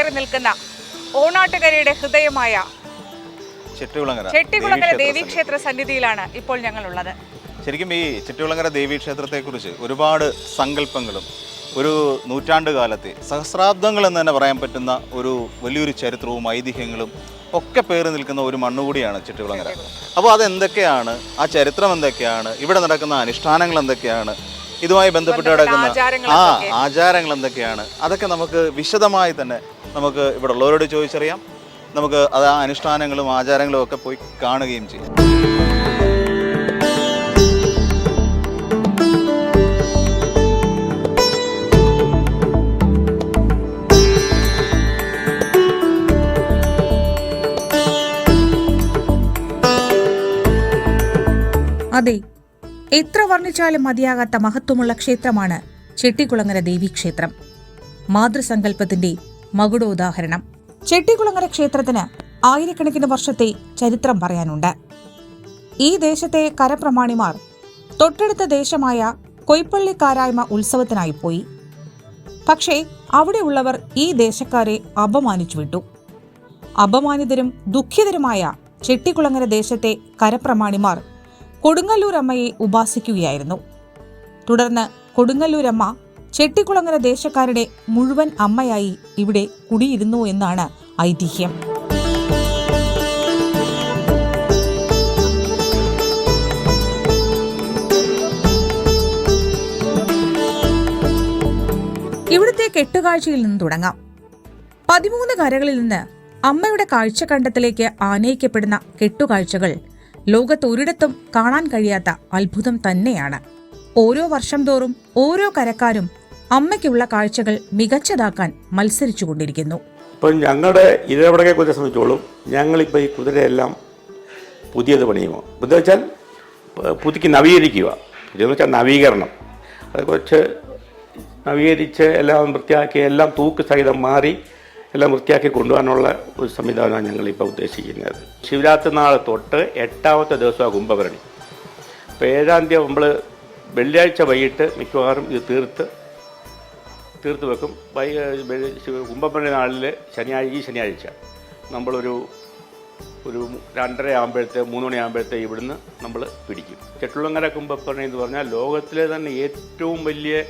മാറി നിൽക്കുന്ന ഓണാട്ടുകരയുടെ ഹൃദയമായ ചെട്ടികുളങ്ങര ദേവീക്ഷേത്ര സന്നിധിയിലാണ് ഇപ്പോൾ ഞങ്ങളുള്ളത്. ശരിക്കും ഈ ചെട്ടികുളങ്ങര ദേവീക്ഷേത്രത്തെക്കുറിച്ച് ഒരുപാട് സങ്കല്പങ്ങളും ഒരു നൂറ്റാണ്ട് കാലത്തെ സഹസ്രാബ്ദങ്ങൾ എന്ന് തന്നെ പറയാൻ പറ്റുന്ന ഒരു വലിയൊരു ചരിത്രവും ഐതിഹ്യങ്ങളും ഒക്കെ പേര് നിൽക്കുന്ന ഒരു മണ്ണുകൂടിയാണ് ചെട്ടികുളങ്ങര. അപ്പോൾ അതെന്തൊക്കെയാണ്, ആ ചരിത്രം എന്തൊക്കെയാണ്, ഇവിടെ നടക്കുന്ന അനുഷ്ഠാനങ്ങൾ എന്തൊക്കെയാണ്, ഇതുമായി ബന്ധപ്പെട്ട് കിടക്കുന്ന ആചാരങ്ങൾ എന്തൊക്കെയാണ്, അതൊക്കെ നമുക്ക് വിശദമായി തന്നെ നമുക്ക് ഇവിടെ ഉള്ളവരോട് ചോദിച്ചറിയാം. നമുക്ക് അത് ആ അനുഷ്ഠാനങ്ങളും ആചാരങ്ങളും ഒക്കെ പോയി കാണുകയും ചെയ്യാം. അതെ, എത്ര വർണ്ണിച്ചാലും മതിയാകാത്ത മഹത്വമുള്ള ക്ഷേത്രമാണ് ചെട്ടികുളങ്ങര ദേവീക്ഷേത്രം. മാതൃസങ്കല്പത്തിന്റെ മകുടോദാഹരണം. ചെട്ടികുളങ്ങര ക്ഷേത്രത്തിന് ആയിരക്കണക്കിന് വർഷത്തെ ചരിത്രം പറയാനുണ്ട്. ഈ ദേശത്തെ കരപ്രമാണിമാർ തൊട്ടടുത്ത ദേശമായ കൊയ്പ്പള്ളിക്കാരായ്മ ഉത്സവത്തിനായി പോയി. പക്ഷേ അവിടെയുള്ളവർ ഈ ദേശക്കാരെ അപമാനിച്ചു വിട്ടു. അപമാനിതരും ദുഃഖിതരുമായ ചെട്ടികുളങ്ങര ദേശത്തെ കരപ്രമാണിമാർ കൊടുങ്ങല്ലൂരമ്മയെ ഉപാസിക്കുകയായിരുന്നു. തുടർന്ന് കൊടുങ്ങല്ലൂരമ്മ ചെട്ടികുളങ്ങര ദേശക്കാരുടെ മുഴുവൻ അമ്മയായി ഇവിടെ കുടിയിരുന്നു എന്നാണ് ഐതിഹ്യം. ഇവിടുത്തെ കെട്ടുകാഴ്ചയിൽ നിന്ന് തുടങ്ങാം. 13 കരകളിൽ നിന്ന് അമ്മയുടെ കാഴ്ചക്കണ്ടത്തിലേക്ക് ആനയിക്കപ്പെടുന്ന കെട്ടുകാഴ്ചകൾ ലോകത്തൊരിടത്തും കാണാൻ കഴിയാത്ത അത്ഭുതം തന്നെയാണ്. ഓരോ വർഷം തോറും ഓരോ കരക്കാരും അമ്മയ്ക്കുള്ള കാഴ്ചകൾ മികച്ചതാക്കാൻ മത്സരിച്ചുകൊണ്ടിരിക്കുന്നു. ഇപ്പം ഞങ്ങളുടെ ഇതേവിടക്കെ കുതിര സംബന്ധിച്ചോളും ഞങ്ങളിപ്പോൾ ഈ കുതിരയെല്ലാം പുതിയത് പണിയുമോ, പുതിയ വെച്ചാൽ പുതുക്കി നവീകരിക്കുക. പുതിയെന്ന് വെച്ചാൽ നവീകരണം, അത് കുറച്ച് നവീകരിച്ച് എല്ലാം വൃത്തിയാക്കി എല്ലാം തൂക്ക് സഹിതം മാറി എല്ലാം വൃത്തിയാക്കി കൊണ്ടുപോകാനുള്ള ഒരു സംവിധാനമാണ് ഞങ്ങളിപ്പോൾ ഉദ്ദേശിക്കുന്നത്. ശിവരാത്രി നാൾ തൊട്ട് 8ാമത്തെ ദിവസമാണ് കുംഭഭരണി. അപ്പോൾ 7-ാം തീയതി നമ്മൾ വെള്ളിയാഴ്ച വൈകിട്ട് മിക്കവാറും ഇത് തീർത്ത് വെക്കും. കുംഭഭരണി നാളിൽ ശനിയാഴ്ച നമ്മളൊരു 2:30 ആകുമ്പോഴത്തെ 3 മണിയാകുമ്പോഴത്തെ ഇവിടുന്ന് നമ്മൾ പിടിക്കും. ചെട്ടികുളങ്ങര കുംഭഭരണി എന്ന് പറഞ്ഞാൽ ലോകത്തിലെ തന്നെ ഏറ്റവും വലിയ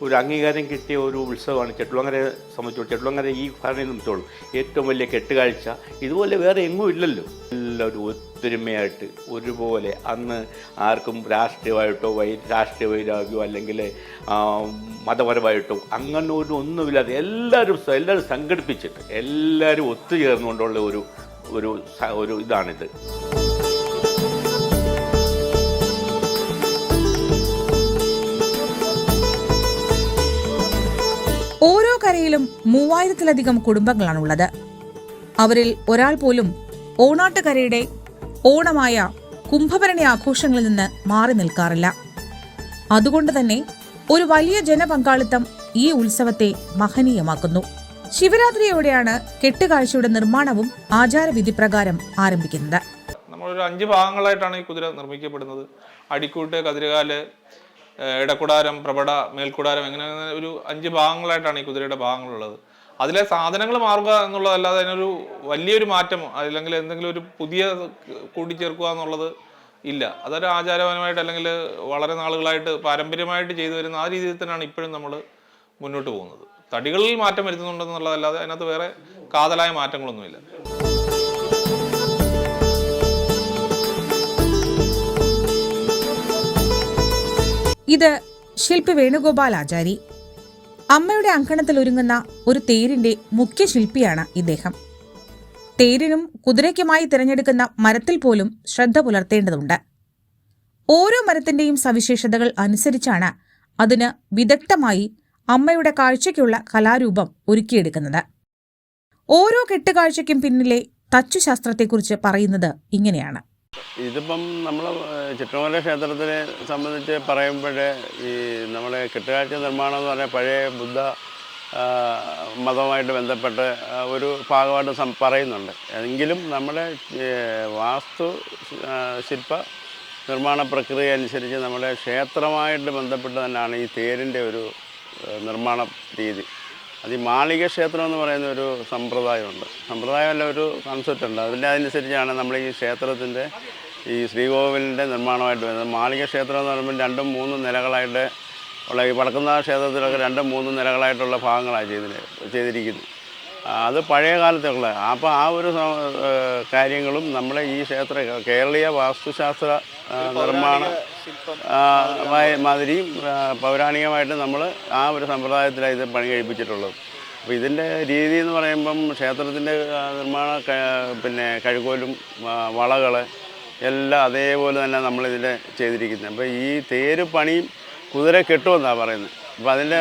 ഒരു അംഗീകാരം കിട്ടിയ ഒരു ഉത്സവമാണ് ചെട്ടികുളങ്ങരയെ സംബന്ധിച്ചോളം. ചെട്ടികുളങ്ങര ഈ ഭരണയെ സംബന്ധിച്ചോളം ഏറ്റവും വലിയ കെട്ടുകാഴ്ച ഇതുപോലെ വേറെ എങ്ങും ഇല്ലല്ലോ. എല്ലാവരും ഒത്തൊരുമയായിട്ട് ഒരുപോലെ, അന്ന് ആർക്കും രാഷ്ട്രീയ വൈരാഗ്യമോ അല്ലെങ്കിൽ മതപരമായിട്ടോ അങ്ങനെ ഒന്നുമില്ലാതെ എല്ലാവരും സംഘടിപ്പിച്ചിട്ട് എല്ലാവരും ഒത്തുചേർന്നുകൊണ്ടുള്ള ഒരു ഇതാണിത്. ഓരോ കരയിലും 3000-ലധികം കുടുംബങ്ങളാണുള്ളത്. അവരിൽ ഒരാൾ പോലും ഓണാട്ടുകരയുടെ ഓണമായ കുംഭഭരണി ആഘോഷങ്ങളിൽ നിന്ന് മാറി നിൽക്കാറില്ല. അതുകൊണ്ട് തന്നെ ഒരു വലിയ ജനപങ്കാളിത്തം ഈ ഉത്സവത്തെ മഹനീയമാക്കുന്നു. ശിവരാത്രിയോടെയാണ് കെട്ടുകാഴ്ചയുടെ നിർമ്മാണവും ആചാരവിധി പ്രകാരം ആരംഭിക്കുന്നത്. നമ്മളൊരു 5 ഭാഗങ്ങളായിട്ടാണ് ഈ കുതിര നിർമ്മിക്കപ്പെടുന്നത്. അടിക്കൂട്ട്, കതിരുകാല്, ഇടക്കുടാരം, പ്രഭട, മേൽക്കുടാരം, എങ്ങനെ ഒരു 5 ഭാഗങ്ങളായിട്ടാണ് ഈ കുതിരയുടെ ഭാഗങ്ങളുള്ളത്. അതിലെ സാധനങ്ങൾ മാറുക എന്നുള്ളതല്ലാതെ അതിനൊരു വലിയൊരു മാറ്റം അല്ലെങ്കിൽ എന്തെങ്കിലും ഒരു പുതിയ കൂട്ടിച്ചേർക്കുക എന്നുള്ളത് ഇല്ല. അതൊരു ആചാരപരമായിട്ട് അല്ലെങ്കിൽ വളരെ നാളുകളായിട്ട് പാരമ്പര്യമായിട്ട് ചെയ്തു വരുന്ന ആ രീതിയിൽ തന്നെയാണ് ഇപ്പോഴും നമ്മൾ മുന്നോട്ട് പോകുന്നത്. തടികളിൽ മാറ്റം വരുത്തുന്നുണ്ടെന്നുള്ളതല്ലാതെ അതിനകത്ത് വേറെ കാതലായ മാറ്റങ്ങളൊന്നുമില്ല. ഇത് ശില്പി വേണുഗോപാൽ ആചാരി. അമ്മയുടെ അങ്കണത്തിൽ ഒരുങ്ങുന്ന ഒരു തേരിന്റെ മുഖ്യ ശില്പിയാണ് ഇദ്ദേഹം. തേരിനും കുതിരയ്ക്കുമായി തിരഞ്ഞെടുക്കുന്ന മരത്തിൽ പോലും ശ്രദ്ധ പുലർത്തേണ്ടതുണ്ട്. ഓരോ മരത്തിന്റെയും സവിശേഷതകൾ അനുസരിച്ചാണ് അതിന് വിദഗ്ധമായി അമ്മയുടെ കാഴ്ചയ്ക്കുള്ള കലാരൂപം ഒരുക്കിയെടുക്കുന്നത്. ഓരോ കെട്ടുകാഴ്ചയ്ക്കും പിന്നിലെ തച്ചുശാസ്ത്രത്തെക്കുറിച്ച് പറയുന്നത് ഇങ്ങനെയാണ്. ഇതിപ്പം നമ്മൾ ചെട്ടികുളങ്ങര ക്ഷേത്രത്തിനെ സംബന്ധിച്ച് പറയുമ്പോൾ ഈ നമ്മുടെ കെട്ടുകാഴ്ച നിർമ്മാണം എന്ന് പറഞ്ഞാൽ പഴയ ബുദ്ധ മതവുമായിട്ട് ബന്ധപ്പെട്ട് ഒരു ഭാഗമായിട്ട് പറയുന്നുണ്ട്. എങ്കിലും നമ്മുടെ വാസ്തു ശില്പ നിർമ്മാണ പ്രക്രിയ അനുസരിച്ച് നമ്മുടെ ക്ഷേത്രമായിട്ട് ബന്ധപ്പെട്ട് തന്നെയാണ് ഈ തേരിൻ്റെ ഒരു നിർമ്മാണ രീതി. അത് ഈ മാളിക ക്ഷേത്രം എന്ന് പറയുന്ന ഒരു സമ്പ്രദായമുണ്ട്. സമ്പ്രദായമല്ല, ഒരു കൺസെപ്റ്റ് ഉണ്ട്. അതിനനുസരിച്ചാണ് നമ്മൾ ഈ ക്ഷേത്രത്തിൻ്റെ ഈ ശ്രീകോവിലിൻ്റെ നിർമ്മാണമായിട്ട് വരുന്നത്. മാളിക ക്ഷേത്രം എന്ന് പറയുമ്പോൾ 2-3 നിലകളായിട്ട് ഉള്ള, ഈ വടക്കുംനാഥ ക്ഷേത്രത്തിലൊക്കെ 2-3 നിലകളായിട്ടുള്ള ഭാഗങ്ങളാണ് ചെയ്തിരിക്കുന്നത്. അത് പഴയ കാലത്തുള്ള. അപ്പോൾ ആ ഒരു കാര്യങ്ങളും നമ്മുടെ ഈ കേരളീയ വാസ്തുശാസ്ത്ര നിർമ്മാണ മാതിരിയും പൗരാണികമായിട്ട് നമ്മൾ ആ ഒരു സമ്പ്രദായത്തിലാണ് ഇത് പണി കഴിപ്പിച്ചിട്ടുള്ളത്. അപ്പോൾ ഇതിൻ്റെ രീതി എന്ന് പറയുമ്പം ക്ഷേത്രത്തിൻ്റെ നിർമ്മാണ കഴുകോലും വളകൾ എല്ലാം അതേപോലെ തന്നെ നമ്മളിതിൽ ചെയ്തിരിക്കുന്നത്. അപ്പോൾ ഈ തേര് പണിയും കുതിര കെട്ടുമെന്നാണ് പറയുന്നത്. അപ്പോൾ അതിൻ്റെ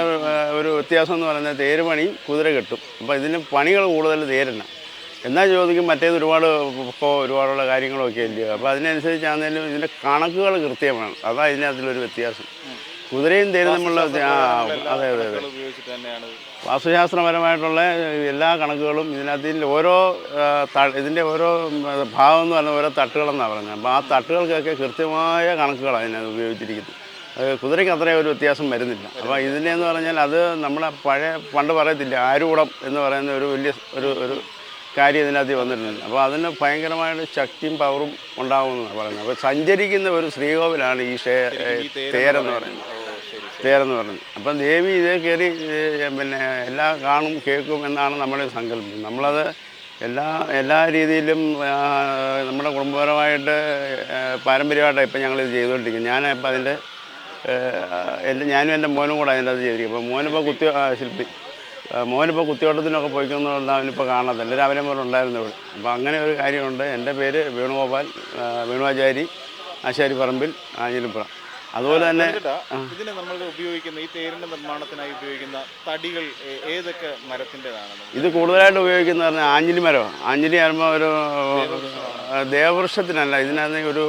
ഒരു വ്യത്യാസം എന്ന് പറയുന്നത് തേര് പണിയും കുതിര കെട്ടും. അപ്പോൾ ഇതിന് പണികൾ കൂടുതൽ തേരല്ല. എന്നാൽ ചോദിക്കും മറ്റേത് ഒരുപാടുള്ള കാര്യങ്ങളൊക്കെ ഇല്ലയോ. അപ്പോൾ അതിനനുസരിച്ചാണെങ്കിലും ഇതിൻ്റെ കണക്കുകൾ കൃത്യമാണ്. അതാണ് ഇതിനകത്തിലൊരു വ്യത്യാസം. കുതിരയും തേരും തമ്മിലുള്ള അതെ. വാസ്തുശാസ്ത്രപരമായിട്ടുള്ള എല്ലാ കണക്കുകളും ഇതിനകത്തിൽ ഇതിൻ്റെ ഓരോ ഭാഗം എന്ന് പറഞ്ഞാൽ ഓരോ തട്ടുകളെന്നാണ് പറയുന്നത്. അപ്പോൾ ആ തട്ടുകൾക്കൊക്കെ കൃത്യമായ കണക്കുകളാണ് അതിനകത്ത് ഉപയോഗിച്ചിരിക്കുന്നത്. കുതിരയ്ക്ക് അത്രയും ഒരു വ്യത്യാസം വരുന്നില്ല. അപ്പോൾ ഇതിൻ്റെയെന്ന് പറഞ്ഞാൽ അത് നമ്മളെ പണ്ട് പറയത്തില്ല, ആരൂഢം എന്ന് പറയുന്ന ഒരു വലിയ ഒരു കാര്യം ഇതിനകത്ത് വന്നിട്ടുണ്ട്. അപ്പോൾ അതിന് ഭയങ്കരമായിട്ട് ശക്തിയും പവറും ഉണ്ടാകുമെന്നാണ് പറയുന്നത്. അപ്പോൾ സഞ്ചരിക്കുന്ന ഒരു ശ്രീകോവിലാണ് ഈ തേരെന്ന് പറയുന്നത്. അപ്പം ദേവി ഇതേ കയറി എല്ലാം കാണും കേൾക്കും എന്നാണ് നമ്മുടെ സങ്കല്പം. നമ്മളത് എല്ലാ രീതിയിലും നമ്മുടെ കുടുംബപരമായിട്ട് പാരമ്പര്യമായിട്ടാണ് ഇപ്പം ഞങ്ങളിത് ചെയ്തുകൊണ്ടിരിക്കുന്നത്. ഞാനിപ്പോൾ അതിൻ്റെ ഞാനും എൻ്റെ മോനും കൂടെ അതിൻ്റെ അത് ചെയ്തിരിക്കും. അപ്പോൾ മോനിപ്പോൾ കുത്തിയോട്ടത്തിനൊക്കെ പോയിക്കൊന്നുകൊണ്ട് അവനിപ്പോൾ കാണത്തില്ല. രാവിലെ മുതൽ ഉണ്ടായിരുന്നു ഇവിടെ. അപ്പോൾ അങ്ങനെ ഒരു കാര്യമുണ്ട്. എൻ്റെ പേര് വേണുഗോപാൽ, വേണുവാചാരി, ആശാരിപ്പറമ്പിൽ, ആഞ്ഞിലിപ്പുറം. അതുപോലെ തന്നെ ഇതിന് നമ്മൾ ഉപയോഗിക്കുന്ന ഈ തേരിൻ്റെ നിർമ്മാണത്തിനായി ഉപയോഗിക്കുന്ന തടികൾ ഏതൊക്കെ മരത്തിൻ്റെതാണ്? ഇത് കൂടുതലായിട്ട് ഉപയോഗിക്കുന്ന പറഞ്ഞാൽ ആഞ്ഞിലി മരമാണ്. ആഞ്ഞിലി ആകുമ്പോൾ ഒരു ദേവവൃക്ഷത്തിനല്ല, ഇതിനകത്ത് ഒരു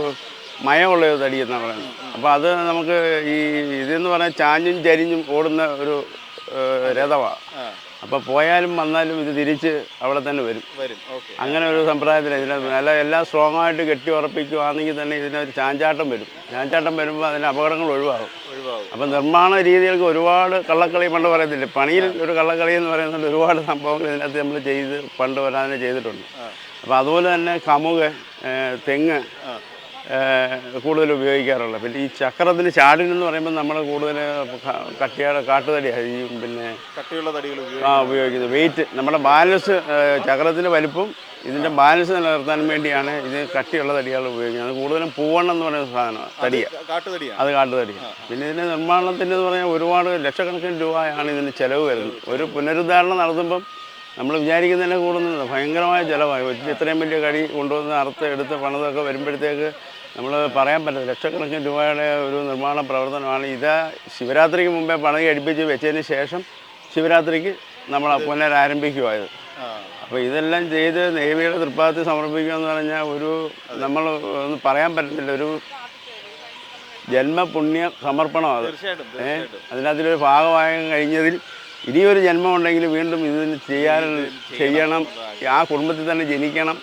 മയമുള്ള ഒരു തടി എന്നാണ് പറയുന്നത്. അപ്പോൾ അത് നമുക്ക് ഇതെന്ന് പറഞ്ഞാൽ ചാഞ്ഞും ചരിഞ്ഞും ഓടുന്ന ഒരു രഥമാണ്. അപ്പോൾ പോയാലും വന്നാലും ഇത് തിരിച്ച് അവിടെ തന്നെ വരും. അങ്ങനെ ഒരു സമ്പ്രദായത്തിൽ ഇതിനെ എല്ലാം സ്ട്രോങ് ആയിട്ട് കെട്ടി ഉറപ്പിക്കുകയാണെങ്കിൽ തന്നെ ഇതിനൊരു ചാഞ്ചാട്ടം വരുമ്പോൾ അതിൻ്റെ അപകടങ്ങൾ ഒഴിവാകും. അപ്പം നിർമ്മാണ രീതികൾക്ക് ഒരുപാട് കള്ളക്കളി പണ്ട് പറയത്തില്ല, പണിയിൽ ഒരു കള്ളക്കളി എന്ന് പറയുന്നത് ഒരുപാട് സംഭവങ്ങൾ ഇതിനകത്ത് നമ്മൾ പണ്ട് വരാതെ ചെയ്തിട്ടുണ്ട്. അപ്പോൾ അതുപോലെ തന്നെ കമുക്, തെങ്ങ് കൂടുതൽ ഉപയോഗിക്കാറുള്ളത്. പിന്നെ ഈ ചക്രത്തിന് ചാടിനെന്ന് പറയുമ്പോൾ നമ്മൾ കൂടുതൽ കാട്ടുതടിയാണ് കട്ടിയുള്ള തടികൾ ഉപയോഗിക്കുന്നത്. വെയിറ്റ് നമ്മുടെ ബാലൻസ്, ചക്രത്തിൻ്റെ വലിപ്പം ഇതിൻ്റെ ബാലൻസ് നിലനിർത്താൻ വേണ്ടിയാണ് ഇത് കട്ടിയുള്ള തടികൾ ഉപയോഗിക്കുന്നത്. അത് കൂടുതലും പൂവണ്ണം എന്ന് പറയുന്ന സാധനമാണ്, അത് കാട്ടുതടിയാണ്. പിന്നെ ഇതിൻ്റെ നിർമ്മാണത്തിൻ്റെ എന്ന് പറഞ്ഞാൽ ഒരുപാട് ലക്ഷക്കണക്കിന് രൂപയാണ് ഇതിന് ചിലവ് വരുന്നത്. ഒരു പുനരുദ്ധാരണം നടത്തുമ്പം നമ്മൾ വിചാരിക്കുന്നതിനെ കൂടുന്നത് ഭയങ്കരമായ ചിലവായി. ഇത്രയും വലിയ കടി കൊണ്ടുവന്ന് എടുത്ത് പണിതൊക്കെ വരുമ്പോഴത്തേക്ക് നമ്മൾ പറയാൻ പറ്റില്ല. ലക്ഷക്കണക്കിന് രൂപയുടെ ഒരു നിർമ്മാണ പ്രവർത്തനമാണ്. ഇത് ശിവരാത്രിക്ക് മുമ്പേ പണി കഴിപ്പിച്ച് വെച്ചതിന് ശേഷം ശിവരാത്രിക്ക് നമ്മൾ പുനരാരംഭിക്കുമായത്. അപ്പോൾ ഇതെല്ലാം ചെയ്ത് ദേവിയുടെ തൃപ്പാദത്തിൽ സമർപ്പിക്കുക എന്ന് പറഞ്ഞാൽ നമ്മൾ ഒന്നും പറയാൻ പറ്റത്തില്ല, ഒരു ജന്മപുണ്യ സമർപ്പണം അത്. അതിനകത്തൊരു ഭാഗമായി കഴിഞ്ഞതിൽ ഇനിയൊരു ജന്മം ഉണ്ടെങ്കിൽ വീണ്ടും ഇതിന് ചെയ്യണം, ആ കുടുംബത്തിൽ തന്നെ ജനിക്കണം,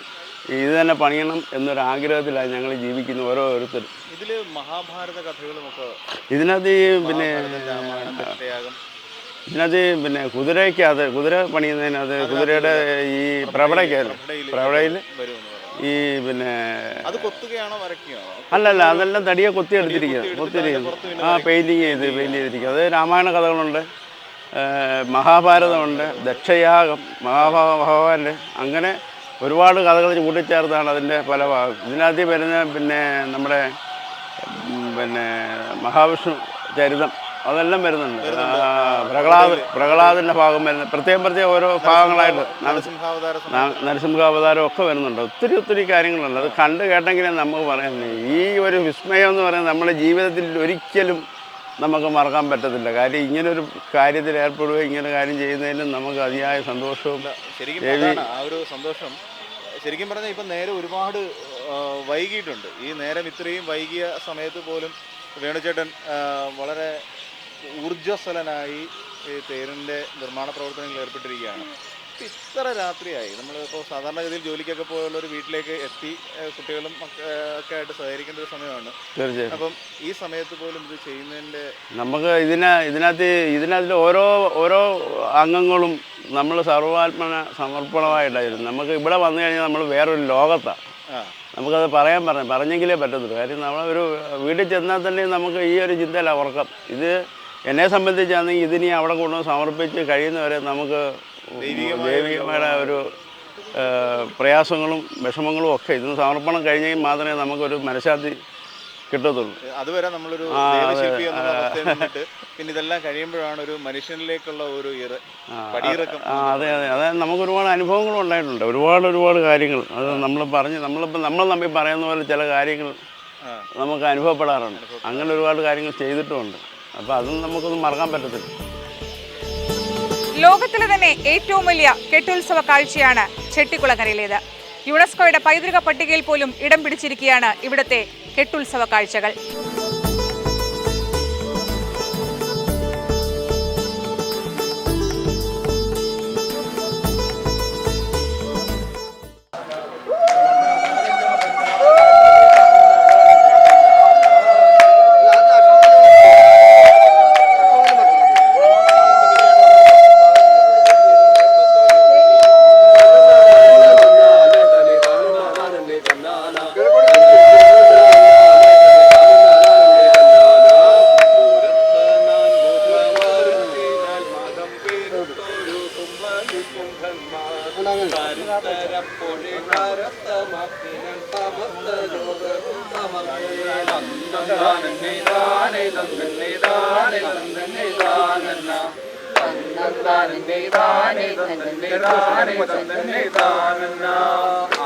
ഇത് തന്നെ പണിയണം എന്നൊരാഗ്രഹത്തിലാണ് ഞങ്ങൾ ജീവിക്കുന്ന ഓരോരുത്തരും. ഇതിൽ മഹാഭാരത കഥകളുമൊക്കെ ഇതിനകത്ത് കുതിര പണിയുന്നതിനകത്ത് കുതിരയുടെ ഈ പ്രവടയിൽ ഈ അല്ലല്ല അതെല്ലാം തടിയെ കൊത്തിയെടുത്തിരിക്കുന്നത്. പെയിൻറ്റിങ് ചെയ്തിരിക്കുക. അത് രാമായണ കഥകളുണ്ട്, മഹാഭാരതമുണ്ട്, ദക്ഷയാഗം, മഹാഭാരതം, അങ്ങനെ ഒരുപാട് കഥകൾ കൂട്ടിച്ചേർത്താണ് അതിൻ്റെ പല ഭാഗം. ഇതിനകത്ത് വരുന്ന നമ്മുടെ മഹാവിഷ്ണു ചരിതം അതെല്ലാം വരുന്നുണ്ട്. പ്രഹ്ലാദിൻ്റെ ഭാഗം വരുന്നത് പ്രത്യേകം ഓരോ ഭാഗങ്ങളായിട്ട് നരസിംഹാവതാരം ഒക്കെ വരുന്നുണ്ട്. ഒത്തിരി കാര്യങ്ങളുണ്ട്. അത് കണ്ടു കേട്ടെങ്കിലേ നമുക്ക് പറയുന്നത്. ഈ ഒരു വിസ്മയം എന്ന് പറയുന്നത് നമ്മുടെ ജീവിതത്തിൽ ഒരിക്കലും നമുക്ക് മറക്കാൻ പറ്റത്തില്ല. കാര്യം ഇങ്ങനൊരു കാര്യത്തിൽ ഏർപ്പെടുകയും ഇങ്ങനെ കാര്യം ചെയ്യുന്നതിലും നമുക്ക് അതിയായ സന്തോഷവും ആ ഒരു സന്തോഷം ശരിക്കും പറഞ്ഞാൽ ഇപ്പം നേരെ ഒരുപാട് വൈകിയിട്ടുണ്ട്. ഈ നേരം ഇത്രയും വൈകിയ സമയത്ത് പോലും വേണുചേട്ടൻ വളരെ ഊർജ്ജസ്വലനായി ഈ തേരിൻ്റെ നിർമ്മാണ പ്രവർത്തനങ്ങളിൽ ഏർപ്പെട്ടിരിക്കുകയാണ്. ഇത്ര രാത്രിയായി നമ്മളിപ്പോൾ സാധാരണഗതിയിൽ ജോലിക്കൊക്കെ പോയുള്ള ഒരു വീട്ടിലേക്ക് എത്തി കുട്ടികളും ഒക്കെ ആയിട്ട് സഹകരിക്കേണ്ട ഒരു സമയമാണ്. തീർച്ചയായും. അപ്പം ഈ സമയത്ത് പോലും ഇത് ചെയ്യുന്നതിൻ്റെ നമുക്ക് ഇതിനകത്തിൽ ഓരോ അംഗങ്ങളും നമ്മൾ സർവാത്മന സമർപ്പണമായിട്ടായിരുന്നു. നമുക്ക് ഇവിടെ വന്നു കഴിഞ്ഞാൽ നമ്മൾ വേറൊരു ലോകത്താണ്. നമുക്കത് പറഞ്ഞെങ്കിലേ പറ്റത്തുള്ളൂ. കാര്യം നമ്മളൊരു വീട്ടിൽ ചെന്നാൽ തന്നെ നമുക്ക് ഈ ഒരു ചിന്തയിലാണ് ഉറക്കം. ഇത് എന്നെ സംബന്ധിച്ചാണെങ്കിൽ ഇതിനി അവിടെ കൊണ്ടുവന്ന് സമർപ്പിച്ച് കഴിയുന്നവരെ നമുക്ക് ദൈവികമായ ഒരു പ്രയാസങ്ങളും വിഷമങ്ങളും ഒക്കെ ഇതിന് സമർപ്പണം കഴിഞ്ഞെങ്കിൽ മാത്രമേ നമുക്കൊരു മനഃശാന്തി കിട്ടത്തുള്ളൂ. അതുവരെ നമ്മളൊരു ദേവശില്പി എന്നുള്ള അവസ്ഥയിൽ നിന്നിട്ട് പിന്നെ ഇതെല്ലാം കഴിയുമ്പോഴാണ് ഒരു മനുഷ്യനിലേക്കുള്ള ഒരു പടിയിറക്കം. അതെ നമുക്ക് ഒരുപാട് അനുഭവങ്ങളും ഉണ്ടായിട്ടുണ്ട്. ഒരുപാട് കാര്യങ്ങൾ അത് നമ്മൾ തമ്മിൽ പറയുന്ന പോലെ ചില കാര്യങ്ങൾ നമുക്ക് അനുഭവപ്പെടാറുണ്ട്. അങ്ങനെ ഒരുപാട് കാര്യങ്ങൾ ചെയ്തിട്ടുമുണ്ട്. അപ്പോൾ അതൊന്നും നമുക്കൊന്നും മറക്കാൻ പറ്റത്തില്ല. ലോകത്തിലെ തന്നെ ഏറ്റവും വലിയ കെട്ടുത്സവ കാഴ്ചയാണ് ചെട്ടിക്കുളങ്ങരയിലേത്. യുനെസ്കോയുടെ പൈതൃക പട്ടികയിൽ പോലും ഇടം പിടിച്ചിരിക്കുകയാണ് ഇവിടുത്തെ കെട്ടുത്സവ കാഴ്ചകൾ.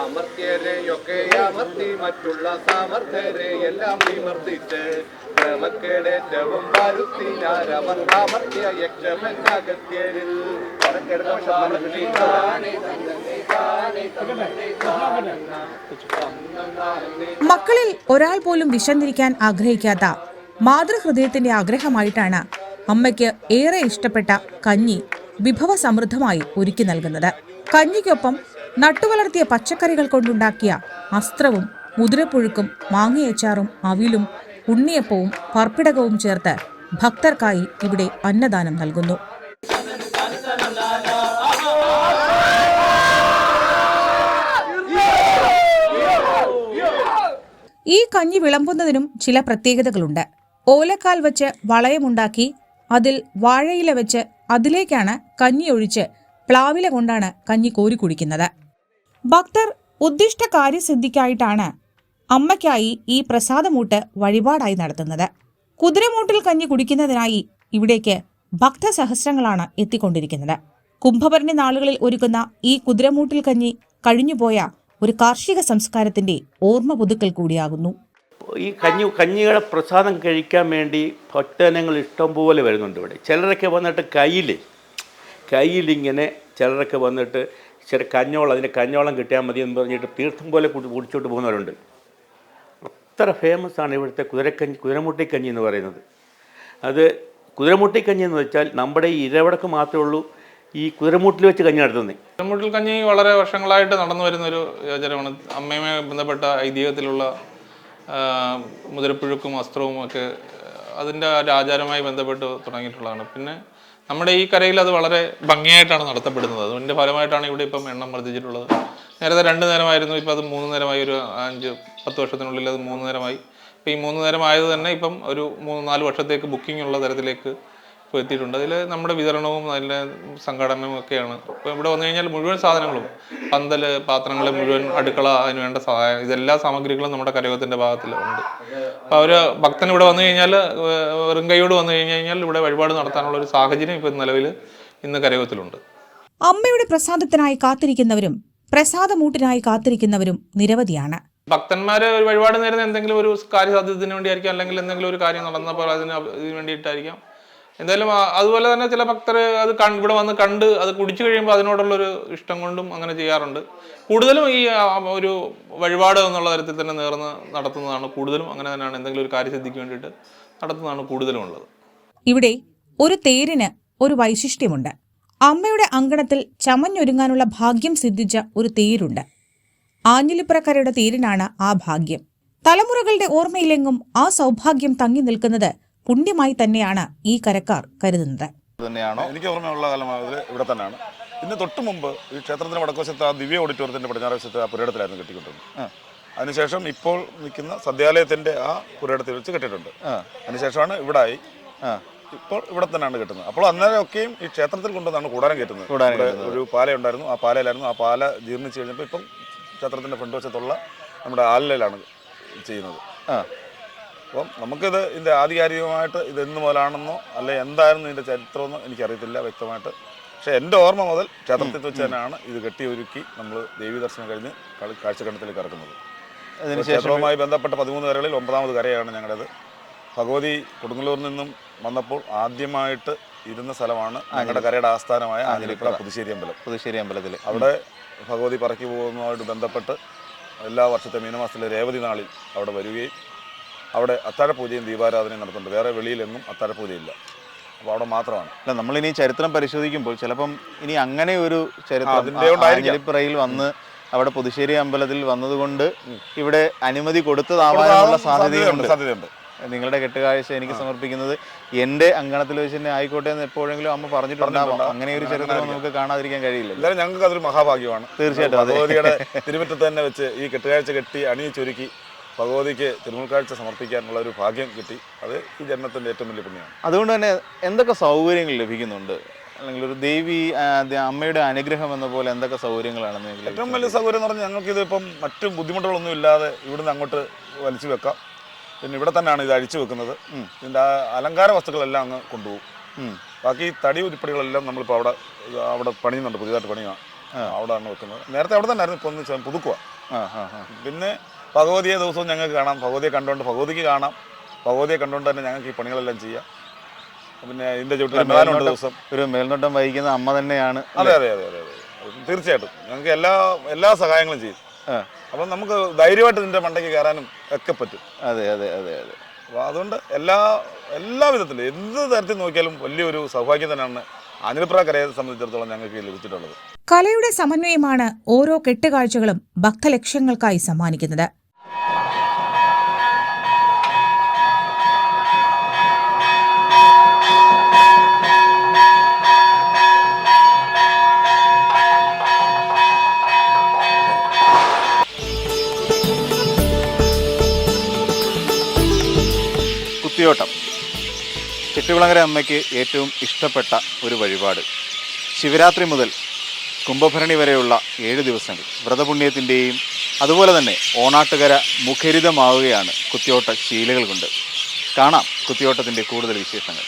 അമർത്യരെയൊക്കെ അമർത്തി മറ്റുള്ള സമർത്ഥരെ എല്ലാം വിമർത്തിച്ച് ക്രമക്കേടേറ്റവും വരുത്തിനാരവർ അമർത്യ യക്ഷമന്യഗത്യരിൽ മക്കളിൽ ഒരാൾ പോലും വിശന്നിരിക്കാൻ ആഗ്രഹിക്കാത്ത മാതൃഹൃദയത്തിന്റെ ആഗ്രഹമായിട്ടാണ് അമ്മയ്ക്ക് ഏറെ ഇഷ്ടപ്പെട്ട കഞ്ഞി വിഭവസമൃദ്ധമായി ഒരുക്കി നൽകുന്നത്. കഞ്ഞിക്കൊപ്പം നട്ടുവളർത്തിയ പച്ചക്കറികൾ കൊണ്ടുണ്ടാക്കിയ അസ്ത്രവും മുതിരപ്പുഴുക്കും മാങ്ങയച്ചാറും അവിലും ഉണ്ണിയപ്പവും പർപ്പിടകവും ചേർത്ത് ഭക്തർക്കായി ഇവിടെ അന്നദാനം നൽകുന്നു. ഈ കഞ്ഞി വിളമ്പുന്നതിനും ചില പ്രത്യേകതകളുണ്ട്. ഓലക്കാൽ വെച്ച് വളയമുണ്ടാക്കി അതിൽ വാഴയില വെച്ച് അതിലേക്കാണ് കഞ്ഞി ഒഴിച്ച് പ്ലാവില കൊണ്ടാണ് കഞ്ഞി കോരി കുടിക്കുന്നത്. ഭക്തർ ഉദ്ദിഷ്ട കാര്യസിദ്ധിക്കായിട്ടാണ് അമ്മയ്ക്കായി ഈ പ്രസാദമൂട്ട് വഴിപാടായി നടത്തുന്നത്. കുതിരമൂട്ടിൽ കഞ്ഞി കുടിക്കുന്നതിനായി ഇവിടേക്ക് ഭക്തസഹസ്രങ്ങളാണ് എത്തിക്കൊണ്ടിരിക്കുന്നത്. കുംഭഭരണി നാളുകളിൽ ഒരുക്കുന്ന ഈ കുതിരമൂട്ടിൽ കഞ്ഞി കഴിഞ്ഞുപോയ ഒരു കാർഷിക സംസ്കാരത്തിന്റെ ഓർമ്മ പുതുക്കൽ കൂടിയാകുന്നു. ഈ കഞ്ഞിയുടെ പ്രസാദം കഴിക്കാൻ വേണ്ടി ഭക്തജനങ്ങൾ ഇഷ്ടംപോലെ വരുന്നുണ്ട് ഇവിടെ. ചിലരൊക്കെ വന്നിട്ട് കയ്യിലിങ്ങനെ ചിലരൊക്കെ വന്നിട്ട് അതിൻ്റെ കഞ്ഞോളം കിട്ടിയാൽ മതി എന്ന് പറഞ്ഞിട്ട് തീർത്ഥം പോലെ കുടിച്ചോട്ട് പോകുന്നവരുണ്ട്. അത്ര ഫേമസ് ആണ് ഇവിടുത്തെ കുതിരമുട്ടിക്കഞ്ഞി എന്ന് പറയുന്നത്. അത് കുതിരമുട്ടിക്കഞ്ഞി എന്ന് വെച്ചാൽ നമ്മുടെ ഈ ഇരവടക്ക് മാത്രമേ ഉള്ളൂ ഈ കുതിരമൂട്ടിൽ വെച്ച് കഞ്ഞി നടത്തുന്നത്. കുതിരമൂട്ടിൽ കഞ്ഞി വളരെ വർഷങ്ങളായിട്ട് നടന്നു വരുന്നൊരു ആചാരമാണ്. അമ്മയുമായി ബന്ധപ്പെട്ട ഐതിഹ്യത്തിലുള്ള മുതിരപ്പുഴുക്കും വസ്ത്രവും ഒക്കെ അതിൻ്റെ ഒരു ആചാരമായി ബന്ധപ്പെട്ട് തുടങ്ങിയിട്ടുള്ളതാണ്. പിന്നെ നമ്മുടെ ഈ കരയിൽ അത് വളരെ ഭംഗിയായിട്ടാണ് നടത്തപ്പെടുന്നത്. അതിൻ്റെ ഫലമായിട്ടാണ് ഇവിടെ ഇപ്പം എണ്ണം വർദ്ധിച്ചിട്ടുള്ളത്. നേരത്തെ 2 നേരമായിരുന്നു, ഇപ്പം അത് 3 നേരമായി. ഒരു 5-10 വർഷത്തിനുള്ളിൽ അത് 3 നേരമായി. ഇപ്പം ഈ 3 നേരമായത് തന്നെ ഇപ്പം ഒരു 3-4 വർഷത്തേക്ക് ബുക്കിംഗ് ഉള്ള തരത്തിലേക്ക് ഇപ്പോൾ എത്തിയിട്ടുണ്ട്. അതിൽ നമ്മുടെ വിതരണവും അതിൻ്റെ സംഘടനയും ഒക്കെയാണ്. ഇപ്പോൾ ഇവിടെ വന്നു കഴിഞ്ഞാൽ മുഴുവൻ സാധനങ്ങളും പന്തൽ, പാത്രങ്ങൾ മുഴുവൻ, അടുക്കള, അതിന് വേണ്ട സഹായം, ഇതെല്ലാ സാമഗ്രികളും നമ്മുടെ കരയോഗത്തിൻ്റെ ഭാഗത്തിലുണ്ട്. അപ്പോൾ അവർ ഭക്തൻ ഇവിടെ വന്നു കഴിഞ്ഞാൽ വെറും കൈയോട് വന്നു കഴിഞ്ഞാൽ ഇവിടെ വഴിപാട് നടത്താനുള്ള ഒരു സാഹചര്യം ഇപ്പോൾ നിലവിൽ ഇന്ന് കരയോഗത്തിലുണ്ട്. അമ്മയുടെ പ്രസാദത്തിനായി കാത്തിരിക്കുന്നവരും പ്രസാദമൂട്ടിനായി കാത്തിരിക്കുന്നവരും നിരവധിയാണ്. ഭക്തന്മാർ ഒരു വഴിപാട് നേരുന്ന എന്തെങ്കിലും ഒരു കാര്യസാധ്യതത്തിന് വേണ്ടിയായിരിക്കാം, അല്ലെങ്കിൽ എന്തെങ്കിലും ഒരു കാര്യം നടന്നപ്പോൾ ഇതിന് വേണ്ടിയിട്ടായിരിക്കാം. എന്തായാലും അതുപോലെ തന്നെ ചില ഭക്തർ അത് ഇവിടെ വന്ന് കണ്ട് അത് കുടിച്ചു കഴിയുമ്പോൾ അതിനോടുള്ളൊരു ഇഷ്ടം കൊണ്ടും അങ്ങനെ ചെയ്യാറുണ്ട്. കൂടുതലും ഈ ഒരു വഴിപാട് എന്നുള്ള തരത്തിൽ തന്നെ നേർന്ന് നടത്തുന്നതാണ് കൂടുതലും. അങ്ങനെ തന്നെയാണ് എന്തെങ്കിലും ഒരു കാര്യസിദ്ധിക്ക് വേണ്ടിയിട്ട് നടത്തുന്നതാണ് കൂടുതലും ഉള്ളത്. ഇവിടെ ഒരു തേരിന് ഒരു വൈശിഷ്ട്യമുണ്ട്. അമ്മയുടെ അങ്കണത്തിൽ ചമഞ്ഞൊരുങ്ങാനുള്ള ഭാഗ്യം സിദ്ധിച്ച ഒരു തേരുണ്ട്. ആഞ്ഞിലിപ്പുറക്കരയുടെ തേരിനാണ് ആ ഭാഗ്യം. തലമുറകളുടെ ഓർമ്മയിലെങ്ങും ആ സൗഭാഗ്യം തങ്ങി നിൽക്കുന്നത് പുണ്യമായി തന്നെയാണ് ഈ കരക്കാർ കരുതുന്നത്. തന്നെയാണോ? എനിക്ക് ഓർമ്മയുള്ള കാലം മുതൽ ഇവിടെ തന്നെയാണ്. ഇന്ന് തൊട്ട് മുമ്പ് ഈ ക്ഷേത്രത്തിന് വടക്കുവശത്ത് ആ ദിവ്യ ഓഡിറ്റോറിയത്തിൻ്റെ പടിഞ്ഞാറ് വശത്ത് ആ പുരയിടത്തിലായിരുന്നു കെട്ടിക്കൊണ്ടിരുന്നത്. അതിനുശേഷം ഇപ്പോൾ നിൽക്കുന്ന സദ്യാലയത്തിൻ്റെ ആ പുരയിടത്തിൽ വെച്ച് കെട്ടിയിട്ടുണ്ട്. അതിനുശേഷമാണ് ഇവിടെ ആയി. ഇപ്പോൾ ഇവിടെ തന്നെയാണ് കെട്ടുന്നത്. അപ്പോൾ അന്നേരമൊക്കെയും ഈ ക്ഷേത്രത്തിൽ കൊണ്ടുവന്നാണ് കൂടാരം കെട്ടുന്നത്. ഒരു പാല ഉണ്ടായിരുന്നു, ആ പാലയിലായിരുന്നു. ആ പാല ജീർണിച്ച് കഴിഞ്ഞപ്പോൾ ഇപ്പം ക്ഷേത്രത്തിൻ്റെ ഫ്രണ്ട് വശത്തുള്ള നമ്മുടെ ആലിലാണ് ചെയ്യുന്നത്. അപ്പം നമുക്കിത് ഇതിൻ്റെ ആധികാരികമായിട്ട് ഇത് എന്ന് മുതലാണെന്നോ അല്ലെ എന്തായിരുന്നു ഇതിൻ്റെ ചരിത്രമെന്നോ എനിക്കറിയത്തില്ല വ്യക്തമായിട്ട്. പക്ഷേ എൻ്റെ ഓർമ്മ മുതൽ ക്ഷേത്രത്തിൽ വെച്ച് തന്നെയാണ് ഇത് കെട്ടി ഒരുക്കി നമ്മൾ ദേവീ ദർശനം കഴിഞ്ഞ് കാഴ്ചക്കണ്ടത്തിലേക്ക് ഇറക്കുന്നത്. ക്ഷേത്രവുമായി ബന്ധപ്പെട്ട 13 കരകളിൽ 9ാമത് കരയാണ് ഞങ്ങളുടേത്. ഭഗവതി കൊടുങ്ങല്ലൂരിൽ നിന്നും വന്നപ്പോൾ ആദ്യമായിട്ട് ഇരുന്ന സ്ഥലമാണ് ഞങ്ങളുടെ കരയുടെ ആസ്ഥാനമായ ആഞ്ഞിലിപ്പുറ പുതുശ്ശേരി അമ്പലത്തിൽ. അവിടെ ഭഗവതി പറക്കി പോകുന്നതുമായിട്ട് ബന്ധപ്പെട്ട് എല്ലാ വർഷത്തെ മീനമാസത്തിലെ രേവതി നാളിൽ അവിടെ വരികയും അവിടെ അത്താഴപൂജയും ദീപാരാധനയും നടത്തുന്നുണ്ട്. വേറെ വെളിയിലെങ്ങും അത്താഴപൂജയില്ല. അപ്പോൾ അവിടെ മാത്രമാണ്. അല്ല, നമ്മളിനി ചരിത്രം പരിശോധിക്കുമ്പോൾ ചിലപ്പം ഇനി അങ്ങനെ ഒരു ചരിത്രം ആഞ്ഞിലിപ്പുറയിൽ വന്ന് അവിടെ പുതുശ്ശേരി അമ്പലത്തിൽ വന്നതുകൊണ്ട് ഇവിടെ അനുമതി കൊടുത്തതാവാനുള്ള സാധ്യതയുണ്ട്. നിങ്ങളുടെ കെട്ടുകാഴ്ച എനിക്ക് സമർപ്പിക്കുന്നത് എൻ്റെ അങ്കണത്തിൽ വെച്ച് തന്നെ ആയിക്കോട്ടെ എന്ന് എപ്പോഴെങ്കിലും അമ്മ പറഞ്ഞിട്ടുണ്ടാവാം. അങ്ങനെ ഒരു ചരിത്രം നമുക്ക് കാണാതിരിക്കാൻ കഴിയില്ല. എന്തായാലും ഞങ്ങൾക്ക് അതൊരു മഹാഭാഗ്യമാണ്. തീർച്ചയായിട്ടും ഭഗവതിയുടെ തിരുമുറ്റത്ത് തന്നെ വെച്ച് ഈ കെട്ടുകാഴ്ച കെട്ടി അണിയിച്ചൊരുക്കി ഭഗവതിക്ക് തിരുമുൽക്കാഴ്ച സമർപ്പിക്കാനുള്ള ഒരു ഭാഗ്യം കിട്ടി. അത് ഈ ജന്മത്തിൻ്റെ ഏറ്റവും വലിയ പുണ്യമാണ്. അതുകൊണ്ട് തന്നെ എന്തൊക്കെ സൗകര്യങ്ങൾ ലഭിക്കുന്നുണ്ട്, അല്ലെങ്കിൽ ഒരു ദേവി അമ്മയുടെ അനുഗ്രഹം എന്ന പോലെ എന്തൊക്കെ സൗകര്യങ്ങളാണ്? ഏറ്റവും വലിയ സൗകര്യം എന്ന് പറഞ്ഞാൽ ഞങ്ങൾക്കിത് ഇപ്പം മറ്റു ബുദ്ധിമുട്ടുകളൊന്നും ഇല്ലാതെ ഇവിടുന്ന് അങ്ങോട്ട് വലിച്ചു വെക്കാം. പിന്നെ ഇവിടെ തന്നെയാണ് ഇത് അഴിച്ചു വെക്കുന്നത്. ഇതിൻ്റെ അലങ്കാര വസ്തുക്കളെല്ലാം അങ്ങ് കൊണ്ടുപോകും. ബാക്കി തടി ഉരുപ്പടികളെല്ലാം നമ്മളിപ്പോൾ അവിടെ പണിയുന്നുണ്ട്. പുതിയതായിട്ട് പണിയാണ് അവിടെയാണ് വെക്കുന്നത്. നേരത്തെ അവിടെ തന്നെ ആയിരുന്നു, ഇപ്പോൾ ഒന്ന് പുതുക്കുക. പിന്നെ ഭഗവതിയെ ദിവസവും ഞങ്ങൾക്ക് കാണാം. ഭഗവതിയെ കണ്ടുകൊണ്ട് ഭഗവതിക്ക് കാണാം. ഭഗവതിയെ കണ്ടുകൊണ്ട് തന്നെ ഞങ്ങൾക്ക് ഈ പണികളെല്ലാം ചെയ്യാം. പിന്നെ ഇതിൻ്റെ ചുറ്റിലും ദിവസം ഒരു മേൽനോട്ടം വഹിക്കുന്ന അമ്മ തന്നെയാണ്. അതെ അതെ അതെ അതെ അതെ തീർച്ചയായിട്ടും ഞങ്ങൾക്ക് എല്ലാ സഹായങ്ങളും ചെയ്യും. അപ്പം നമുക്ക് ധൈര്യമായിട്ട് ഇതിൻ്റെ മണ്ടയ്ക്ക് കയറാനും ഒക്കെ പറ്റും. അതെ അതെ അതെ അതെ അപ്പോൾ അതുകൊണ്ട് എല്ലാ വിധത്തിലും എന്ത് തരത്തിൽ നോക്കിയാലും വലിയൊരു സൗഭാഗ്യം തന്നെയാണ് ആഞ്ഞിലിപ്പുറ കരയെ സംബന്ധിച്ചിടത്തോളം ഞങ്ങൾക്ക് ലഭിച്ചിട്ടുള്ളത്. കലയുടെ സമന്വയമാണ് ഓരോ കെട്ടുകാഴ്ചകളും ഭക്തലക്ഷ്യങ്ങൾക്കായി സമ്മാനിക്കുന്നത്. കുത്തിയോട്ടം ചെട്ടികുളങ്ങര അമ്മയ്ക്ക് ഏറ്റവും ഇഷ്ടപ്പെട്ട ഒരു വഴിപാട്. ശിവരാത്രി മുതൽ കുംഭഭരണി വരെയുള്ള 7 ദിവസങ്ങൾ വ്രതപുണ്യത്തിൻ്റെയും അതുപോലെ തന്നെ ഓണാട്ടുകര മുഖരിതമാവുകയാണ് കുത്തിയോട്ട ശീലകൾ കൊണ്ട്. കാണാം കുത്തിയോട്ടത്തിൻ്റെ കൂടുതൽ വിശേഷങ്ങൾ.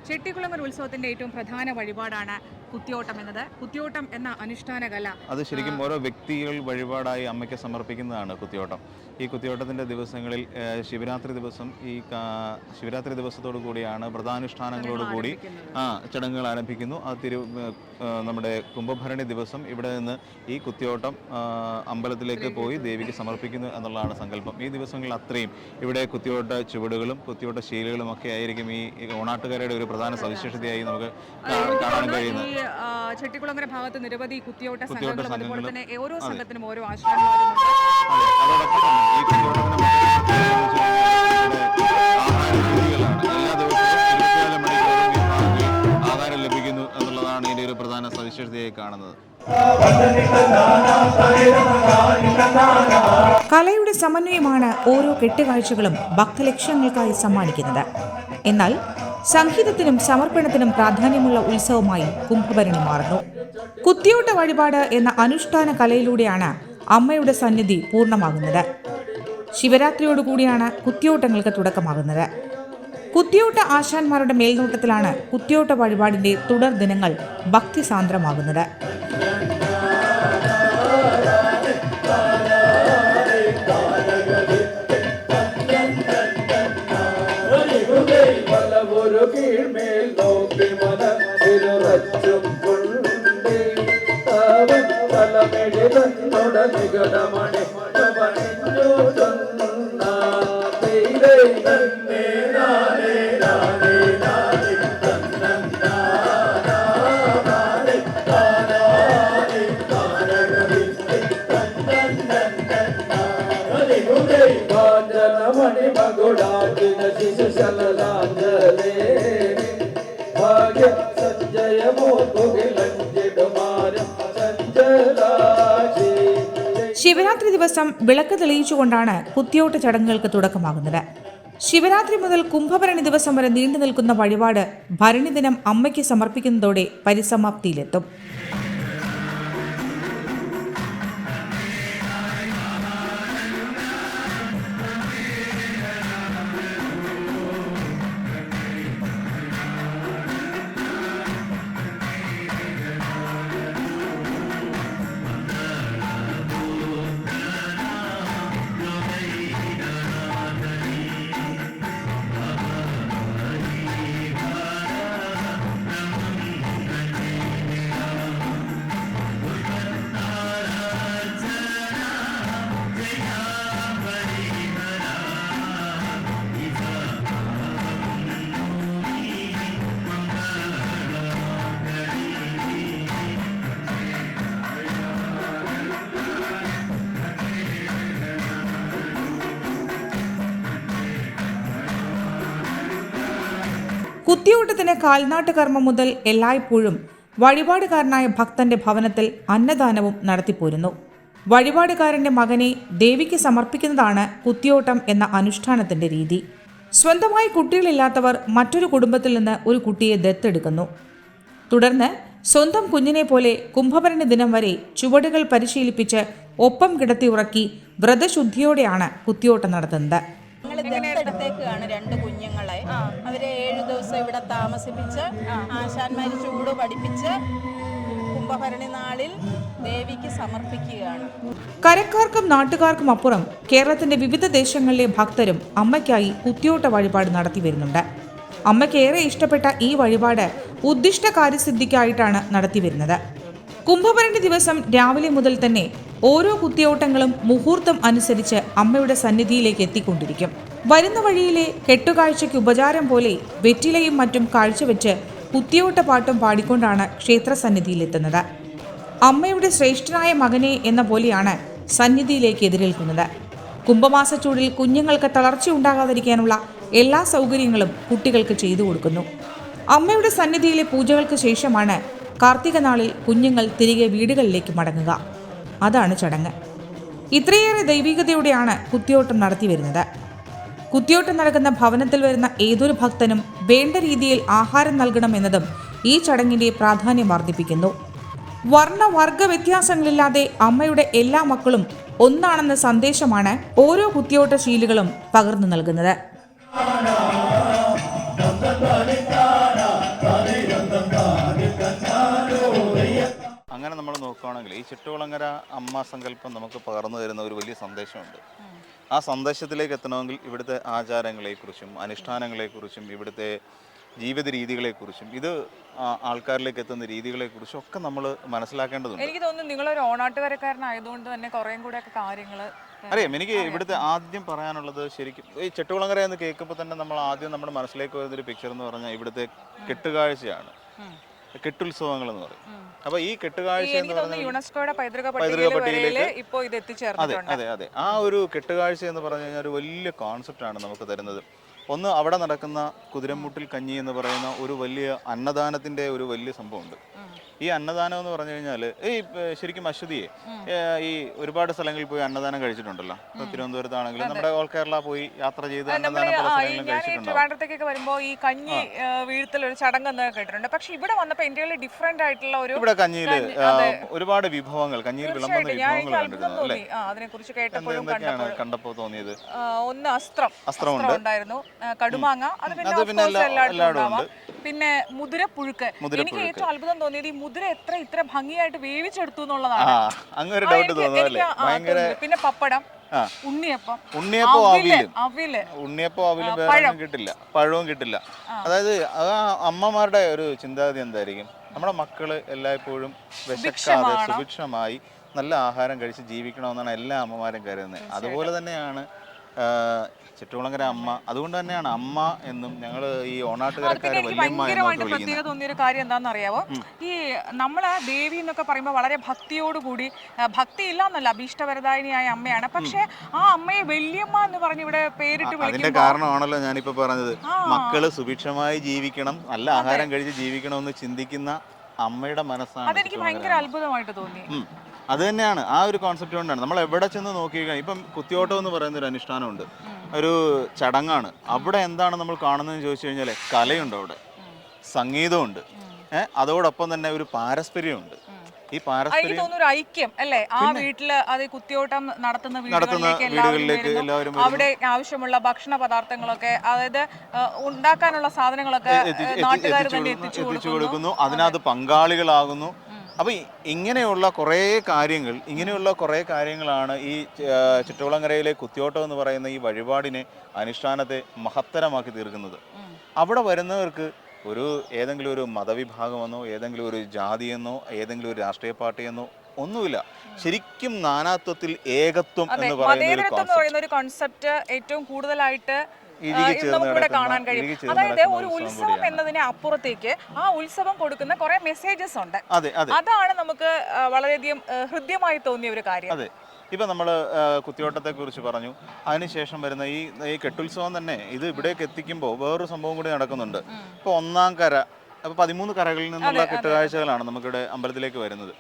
ചെട്ടികുളങ്ങര ഉത്സവത്തിന്റെ ഏറ്റവും പ്രധാന വഴിപാടാണ് കുത്തിയോട്ടം എന്നത്. കുത്തിയോട്ടം എന്ന അനുഷ്ഠാന കല അത് ശരിക്കും ഓരോ വ്യക്തികൾ വഴിപാടായി അമ്മയ്ക്ക് സമർപ്പിക്കുന്നതാണ് കുത്തിയോട്ടം. ഈ കുത്തിയോട്ടത്തിൻ്റെ ദിവസങ്ങളിൽ ശിവരാത്രി ദിവസം ശിവരാത്രി ദിവസത്തോടു കൂടിയാണ് വ്രതാനുഷ്ഠാനങ്ങളോടുകൂടി ചടങ്ങുകൾ ആരംഭിക്കുന്നു. അത് നമ്മുടെ കുംഭഭരണി ദിവസം ഇവിടെ നിന്ന് ഈ കുത്തിയോട്ടം അമ്പലത്തിലേക്ക് പോയി ദേവിക്ക് സമർപ്പിക്കുന്നു എന്നുള്ളതാണ് സങ്കല്പം. ഈ ദിവസങ്ങളിൽ അത്രയും ഇവിടെ കുത്തിയോട്ട ചുവടുകളും കുത്തിയോട്ട ശീലകളും ഒക്കെ ആയിരിക്കും ഈ ഓണാട്ടുകാരുടെ ഒരു പ്രധാന സവിശേഷതയായി നമുക്ക് കാണാൻ കഴിയുന്നത്. ചെട്ടികുളങ്ങര ഭാഗത്ത് നിരവധി കുത്തിയോട്ട സംഘങ്ങളും അതുപോലെ തന്നെ ഓരോ സംഘത്തിനും ഓരോ ആശ്രമങ്ങളുണ്ട്. അതോടൊപ്പം തന്നെ ഈ കുത്തിയോട്ടത്തിന് എല്ലാ ദിവസവും 24 മണിക്കൂറും ആഹാരം ലഭിക്കുന്നു എന്നുള്ളതാണ് ഇതിൻ്റെ ഒരു പ്രധാന സവിശേഷതയായി കാണുന്നത്. കലയുടെ സമന്വയമാണ് ഓരോ കെട്ടുകാഴ്ചകളും ഭക്തലക്ഷ്യങ്ങൾക്കായി സമ്മാനിക്കുന്നത്. എന്നാൽ സംഗീതത്തിനും സമർപ്പണത്തിനും പ്രാധാന്യമുള്ള ഉത്സവമായി കുംഭഭരണി മാറുന്നു. കുത്തിയോട്ട വഴിപാട് എന്ന അനുഷ്ഠാന കലയിലൂടെയാണ് അമ്മയുടെ സന്നിധി പൂർണ്ണമാകുന്നത്. ശിവരാത്രിയോടുകൂടിയാണ് കുത്തിയോട്ടങ്ങൾക്ക് തുടക്കമാകുന്നത്. കുത്തിയോട്ട ആശാന്മാരുടെ മേൽനോട്ടത്തിലാണ് കുത്തിയോട്ട വഴിപാടിന്റെ തുടർ ദിനങ്ങൾ ഭക്തിസാന്ദ്രമാകുന്നത്. ശിവരാത്രി ദിവസം വിളക്ക് തെളിയിച്ചുകൊണ്ടാണ് കുത്തിയോട്ട ചടങ്ങുകൾക്ക് തുടക്കമാകുന്നത്. ശിവരാത്രി മുതൽ കുംഭഭരണി ദിവസം വരെ നീണ്ടു നിൽക്കുന്ന വഴിപാട് ഭരണി ദിനം അമ്മയ്ക്ക് സമർപ്പിക്കുന്നതോടെ പരിസമാപ്തിയിലെത്തും. കുത്തിയോട്ടത്തിന് കാൽനാട്ട് കർമ്മം മുതൽ എല്ലായ്പ്പോഴും വഴിപാടുകാരനായ ഭക്തന്റെ ഭവനത്തിൽ അന്നദാനവും നടത്തിപ്പോരുന്നു. വഴിപാടുകാരന്റെ മകനെ ദേവിക്ക് സമർപ്പിക്കുന്നതാണ് കുത്തിയോട്ടം എന്ന അനുഷ്ഠാനത്തിന്റെ രീതി. സ്വന്തമായി കുട്ടികളില്ലാത്തവർ മറ്റൊരു കുടുംബത്തിൽ നിന്ന് ഒരു കുട്ടിയെ ദത്തെടുക്കുന്നു. തുടർന്ന് സ്വന്തം കുഞ്ഞിനെ പോലെ കുംഭഭരണി ദിനം വരെ ചുവടുകൾ പരിശീലിപ്പിച്ച് ഒപ്പം കിടത്തി ഉറക്കി വ്രതശുദ്ധിയോടെയാണ് കുത്തിയോട്ടം നടത്തുന്നത്. ദത്തെടുത്തേക്കാണ് 2 കുഞ്ഞുങ്ങളെ. അവരെ 7 ദിവസം ഇവിടെ താമസിപ്പിച്ച് ആശാന്മാർ ചൂട് പഠിപ്പിച്ച് കുംഭഭരണി നാളിൽ ദേവിക്ക് സമർപ്പിക്കുകയാണ്. കരക്കാർക്കും നാട്ടുകാർക്കും അപ്പുറം കേരളത്തിന്റെ വിവിധ ദേശങ്ങളിലെ ഭക്തരും അമ്മയ്ക്കായി കുത്തിയോട്ട വഴിപാട് നടത്തി വരുന്നുണ്ട്. അമ്മയ്ക്ക് ഏറെ ഇഷ്ടപ്പെട്ട ഈ വഴിപാട് ഉദ്ദിഷ്ട കാര്യസിദ്ധിക്കായിട്ടാണ് നടത്തി വരുന്നത്. കുംഭഭരണി ദിവസം രാവിലെ മുതൽ തന്നെ ഓരോ കുത്തിയോട്ടങ്ങളും മുഹൂർത്തം അനുസരിച്ച് അമ്മയുടെ സന്നിധിയിലേക്ക് എത്തിക്കൊണ്ടിരിക്കും. വരുന്ന വഴിയിലെ കെട്ടുകാഴ്ചയ്ക്ക് ഉപചാരം പോലെ വെറ്റിലയും മറ്റും കാഴ്ചവെച്ച് കുത്തിയോട്ട പാട്ടും പാടിക്കൊണ്ടാണ് ക്ഷേത്രസന്നിധിയിലെത്തുന്നത്. അമ്മയുടെ ശ്രേഷ്ഠനായ മകനെ എന്ന പോലെയാണ് സന്നിധിയിലേക്ക് എതിരേൽക്കുന്നത്. കുംഭമാസച്ചൂടിൽ കുഞ്ഞുങ്ങൾക്ക് തളർച്ചയുണ്ടാകാതിരിക്കാനുള്ള എല്ലാ സൗകര്യങ്ങളും കുട്ടികൾക്ക് ചെയ്തു കൊടുക്കുന്നു. അമ്മയുടെ സന്നിധിയിലെ പൂജകൾക്ക് ശേഷമാണ് കാർത്തിക നാളിൽ കുഞ്ഞുങ്ങൾ തിരികെ വീടുകളിലേക്ക് മടങ്ങുക. അതാണ് ചടങ്ങ്. ഇത്രയേറെ ദൈവികതയോടെയാണ് കുത്തിയോട്ടം നടത്തി വരുന്നത്. കുത്തിയോട്ടം നടക്കുന്ന ഭവനത്തിൽ വരുന്ന ഏതൊരു ഭക്തനും വേണ്ട രീതിയിൽ ആഹാരം നൽകണമെന്നതും ഈ ചടങ്ങിന്റെ പ്രാധാന്യം വർദ്ധിപ്പിക്കുന്നു. വർണ്ണവർഗ വ്യത്യാസങ്ങളില്ലാതെ അമ്മയുടെ എല്ലാ മക്കളും ഒന്നാണെന്ന സന്ദേശമാണ് ഓരോ കുത്തിയോട്ട ശീലുകളും പകർന്നു നൽകുന്നത്. അങ്ങനെ നമ്മൾ നോക്കുകയാണെങ്കിൽ ഈ ചുറ്റുകുളങ്ങര അമ്മ സങ്കല്പം നമുക്ക് പകർന്നു തരുന്ന ഒരു വലിയ സന്ദേശമുണ്ട്. ആ സന്ദേശത്തിലേക്ക് എത്തണമെങ്കിൽ ഇവിടുത്തെ ആചാരങ്ങളെക്കുറിച്ചും അനുഷ്ഠാനങ്ങളെക്കുറിച്ചും ഇവിടുത്തെ ജീവിത രീതികളെക്കുറിച്ചും ഇത് ആൾക്കാരിലേക്ക് എത്തുന്ന രീതികളെക്കുറിച്ചും ഒക്കെ നമ്മൾ മനസ്സിലാക്കേണ്ടതുണ്ട്. എനിക്ക് തോന്നുന്നു നിങ്ങളൊരു ഓണാട്ടുകരക്കാരനായതുകൊണ്ട് തന്നെ കുറേം കൂടെ ഒക്കെ കാര്യങ്ങൾ അറിയാം. എനിക്ക് ഇവിടുത്തെ ആദ്യം പറയാനുള്ളത് ശരിക്കും ഈ ചെട്ടുകുളങ്ങര എന്ന് കേൾക്കുമ്പോൾ തന്നെ നമ്മൾ ആദ്യം നമ്മുടെ മനസ്സിലേക്ക് വരുന്നൊരു പിക്ചർ എന്ന് പറഞ്ഞാൽ ഇവിടുത്തെ കെട്ടുകാഴ്ചയാണ്, കെട്ടുത്സവങ്ങൾ എന്ന് പറയും. അപ്പൊ ഈ കെട്ടുകാഴ്ച എന്ന് പറഞ്ഞാൽ യുനെസ്കോയുടെ പൈതൃക പട്ടികയിലേക്ക് ഇപ്പോൾ ഇത് എത്തിച്ചേർന്നിട്ടുണ്ട്. അതെ അതെ, ആ ഒരു കെട്ടുകാഴ്ച എന്ന് പറഞ്ഞു കഴിഞ്ഞാൽ ഒരു വലിയ കോൺസെപ്റ്റാണ് നമുക്ക് തരുന്നത്. ഒന്ന്, അവിടെ നടക്കുന്ന കുതിരമുട്ടിൽ കഞ്ഞി എന്ന് പറയുന്ന ഒരു വലിയ അന്നദാനത്തിന്റെ ഒരു വലിയ സംഭവമുണ്ട്. ഈ അന്നദാനം എന്ന് പറഞ്ഞു കഴിഞ്ഞാൽ ഈ ശരിക്കും അശ്വതിയെ ഈ ഒരുപാട് സ്ഥലങ്ങളിൽ പോയി അന്നദാനം കഴിച്ചിട്ടുണ്ടല്ലോ. തിരുവനന്തപുരത്താണെങ്കിലും നമ്മുടെ ഓൾ കേരള പോയി യാത്ര ചെയ്ത് അന്നദാനം പല സ്ഥലങ്ങളിലും കഴിച്ചിട്ടുണ്ടാവും. ട്രിവാൻഡ്രത്തേക്കൊക്കെ വരുമ്പോൾ ഈ കഞ്ഞി വീഴ്ത്തൽ ഒരു ചടങ്ങെന്ന് കേട്ടിട്ടുണ്ട്. പക്ഷെ ഇവിടെ വന്നപ്പോൾ ഇന്ത്യയിൽ ഡിഫറെന്റ് ആയിട്ടുള്ള ഒരു ഇവിടെ കഞ്ഞിയിൽ ഒരുപാട് വിഭവങ്ങൾ, കഞ്ഞിയിൽ വിളമ്പുന്ന വിഭവങ്ങൾ കണ്ടിരുന്നു അല്ലേ? അതിനെ കുറിച്ച് കേട്ടപ്പോഴും കണ്ടപ്പോൾ തോന്നിയത് ഒന്ന് അസ്ത്രം ഉണ്ടായിരുന്നു, കടുമാങ്ങ, അത് പിന്നെ എല്ലായിടത്തും ഉണ്ടാവാം. പിന്നെ മുതിരപ്പുഴുക്ക്. എനിക്ക് ഏറ്റവും അത്ഭുതം തോന്നിയത് ഈ മുതിര ഇത്ര ഭംഗിയായിട്ട് വേവിച്ചെടുത്തു എന്നുള്ളതാണ്. പിന്നെ പപ്പടം, ഉണ്ണിയപ്പോ അവിലും വേറെ കിട്ടില്ല, പഴവും കിട്ടില്ല. അതായത് ആ അമ്മമാരുടെ ഒരു ചിന്താഗതി എന്തായിരിക്കും? നമ്മുടെ മക്കള് എല്ലായ്പ്പോഴും വിശക്കാതെ സുഭിക്ഷമായി നല്ല ആഹാരം കഴിച്ച് ജീവിക്കണമെന്നാണ് എല്ലാ അമ്മമാരും കരുതുന്നത്. അതുപോലെ തന്നെയാണ് ചിറ്റൂളങ്ങര അമ്മ. അതുകൊണ്ട് തന്നെയാണ് അമ്മ എന്നും ഞങ്ങൾ ഈ ഓണാട്ടുകാരക്കാരെ പ്രത്യേകത തോന്നിയൊരു കാര്യം എന്താണെന്ന് അറിയാവോ? ഈ നമ്മള് ദേവി എന്നൊക്കെ പറയുമ്പോൾ വളരെ ഭക്തിയോടുകൂടി, ഭക്തി ഇല്ല എന്നല്ല, അഭീഷ്ടവരദായിനിയായ അമ്മയാണ്. പക്ഷെ ആ അമ്മയെ വല്യമ്മ എന്ന് പറഞ്ഞ് ഇവിടെ പേരിട്ട് വിളിക്കും. അതിന്റെ കാരണമാണല്ലോ ഞാനിപ്പോ പറഞ്ഞത്. മക്കള് സുഭിക്ഷമായി ജീവിക്കണം, നല്ല ആഹാരം കഴിച്ച് ജീവിക്കണമെന്ന് ചിന്തിക്കുന്ന അമ്മയുടെ മനസ്സാണ്. അതെനിക്ക് ഭയങ്കര അത്ഭുതമായിട്ട് തോന്നി. അത് തന്നെയാണ് ആ ഒരു കോൺസെപ്റ്റ് കൊണ്ടാണ് നമ്മൾ എവിടെ ചെന്ന് നോക്കിക്കഴിഞ്ഞാൽ ഇപ്പം കുത്തിയോട്ടം എന്ന് പറയുന്ന ഒരു അനുഷ്ഠാനമുണ്ട്, ഒരു ചടങ്ങാണ്. അവിടെ എന്താണ് നമ്മൾ കാണുന്നതെന്ന് ചോദിച്ചു കഴിഞ്ഞാൽ കലയുണ്ട്, അവിടെ സംഗീതമുണ്ട്, അതോടൊപ്പം തന്നെ ഒരു പാരസ്പര്യമുണ്ട്. ഈ പാരസ്പര്യം ഒരു ഐക്യം അല്ലേ? ആ വീട്ടില് അത് കുത്തിയോട്ടം നടത്തുന്ന വീടുകളിലേക്ക് എല്ലാവരും അവിടെ ആവശ്യമുള്ള ഭക്ഷണ പദാർത്ഥങ്ങളൊക്കെ, അതായത് ഉണ്ടാക്കാനുള്ള സാധനങ്ങളൊക്കെ നാട്ടുകാർ തന്നെ എത്തിച്ചു കൊടുക്കുന്നു, അതിനകത്ത് പങ്കാളികളാകുന്നു. അപ്പോൾ ഇങ്ങനെയുള്ള കുറേ കാര്യങ്ങളാണ് ഈ ചിറ്റൂളങ്ങരയിലെ കുത്തിയോട്ടം എന്ന് പറയുന്ന ഈ വഴിപാടിനെ, അനുഷ്ഠാനത്തെ മഹത്തരമാക്കി തീർക്കുന്നത്. അവിടെ വരുന്നവർക്ക് ഏതെങ്കിലും ഒരു മതവിഭാഗമെന്നോ ഏതെങ്കിലും ഒരു ജാതിയെന്നോ ഏതെങ്കിലും ഒരു രാഷ്ട്രീയ പാർട്ടിയെന്നോ ഒന്നുമില്ല. ശരിക്കും നാനാത്വത്തിൽ ഏകത്വം എന്ന് പറയുന്ന ഒരു കോൺസെപ്റ്റ് ഏറ്റവും കൂടുതലായിട്ട് നമുക്കിവിടെ കാണാൻ കഴിയും. അതായത് ഒരു ഉത്സവം എന്നതിന് അപ്പുറത്തേക്ക് ആ ഉത്സവം കൊടുക്കുന്ന കുറെ മെസ്സേജസ് ഉണ്ട്. അതാണ് നമുക്ക് വളരെയധികം ഹൃദ്യമായി തോന്നിയ ഒരു കാര്യം. അതെ, ഇപ്പൊ നമ്മൾ കുത്തിയോട്ടത്തെ കുറിച്ച് പറഞ്ഞു. അതിനുശേഷം വരുന്ന ഈ കെട്ടുത്സവം തന്നെ ഇത് ഇവിടേക്ക് എത്തിക്കുമ്പോൾ വേറൊരു സംഭവം കൂടി നടക്കുന്നുണ്ട്. ഇപ്പൊ ഒന്നാം കര, അപ്പൊ 13 കരകളിൽ നിന്നുള്ള കെട്ടുകാഴ്ചകളാണ് നമുക്കിവിടെ അമ്പലത്തിലേക്ക് വരുന്നത്.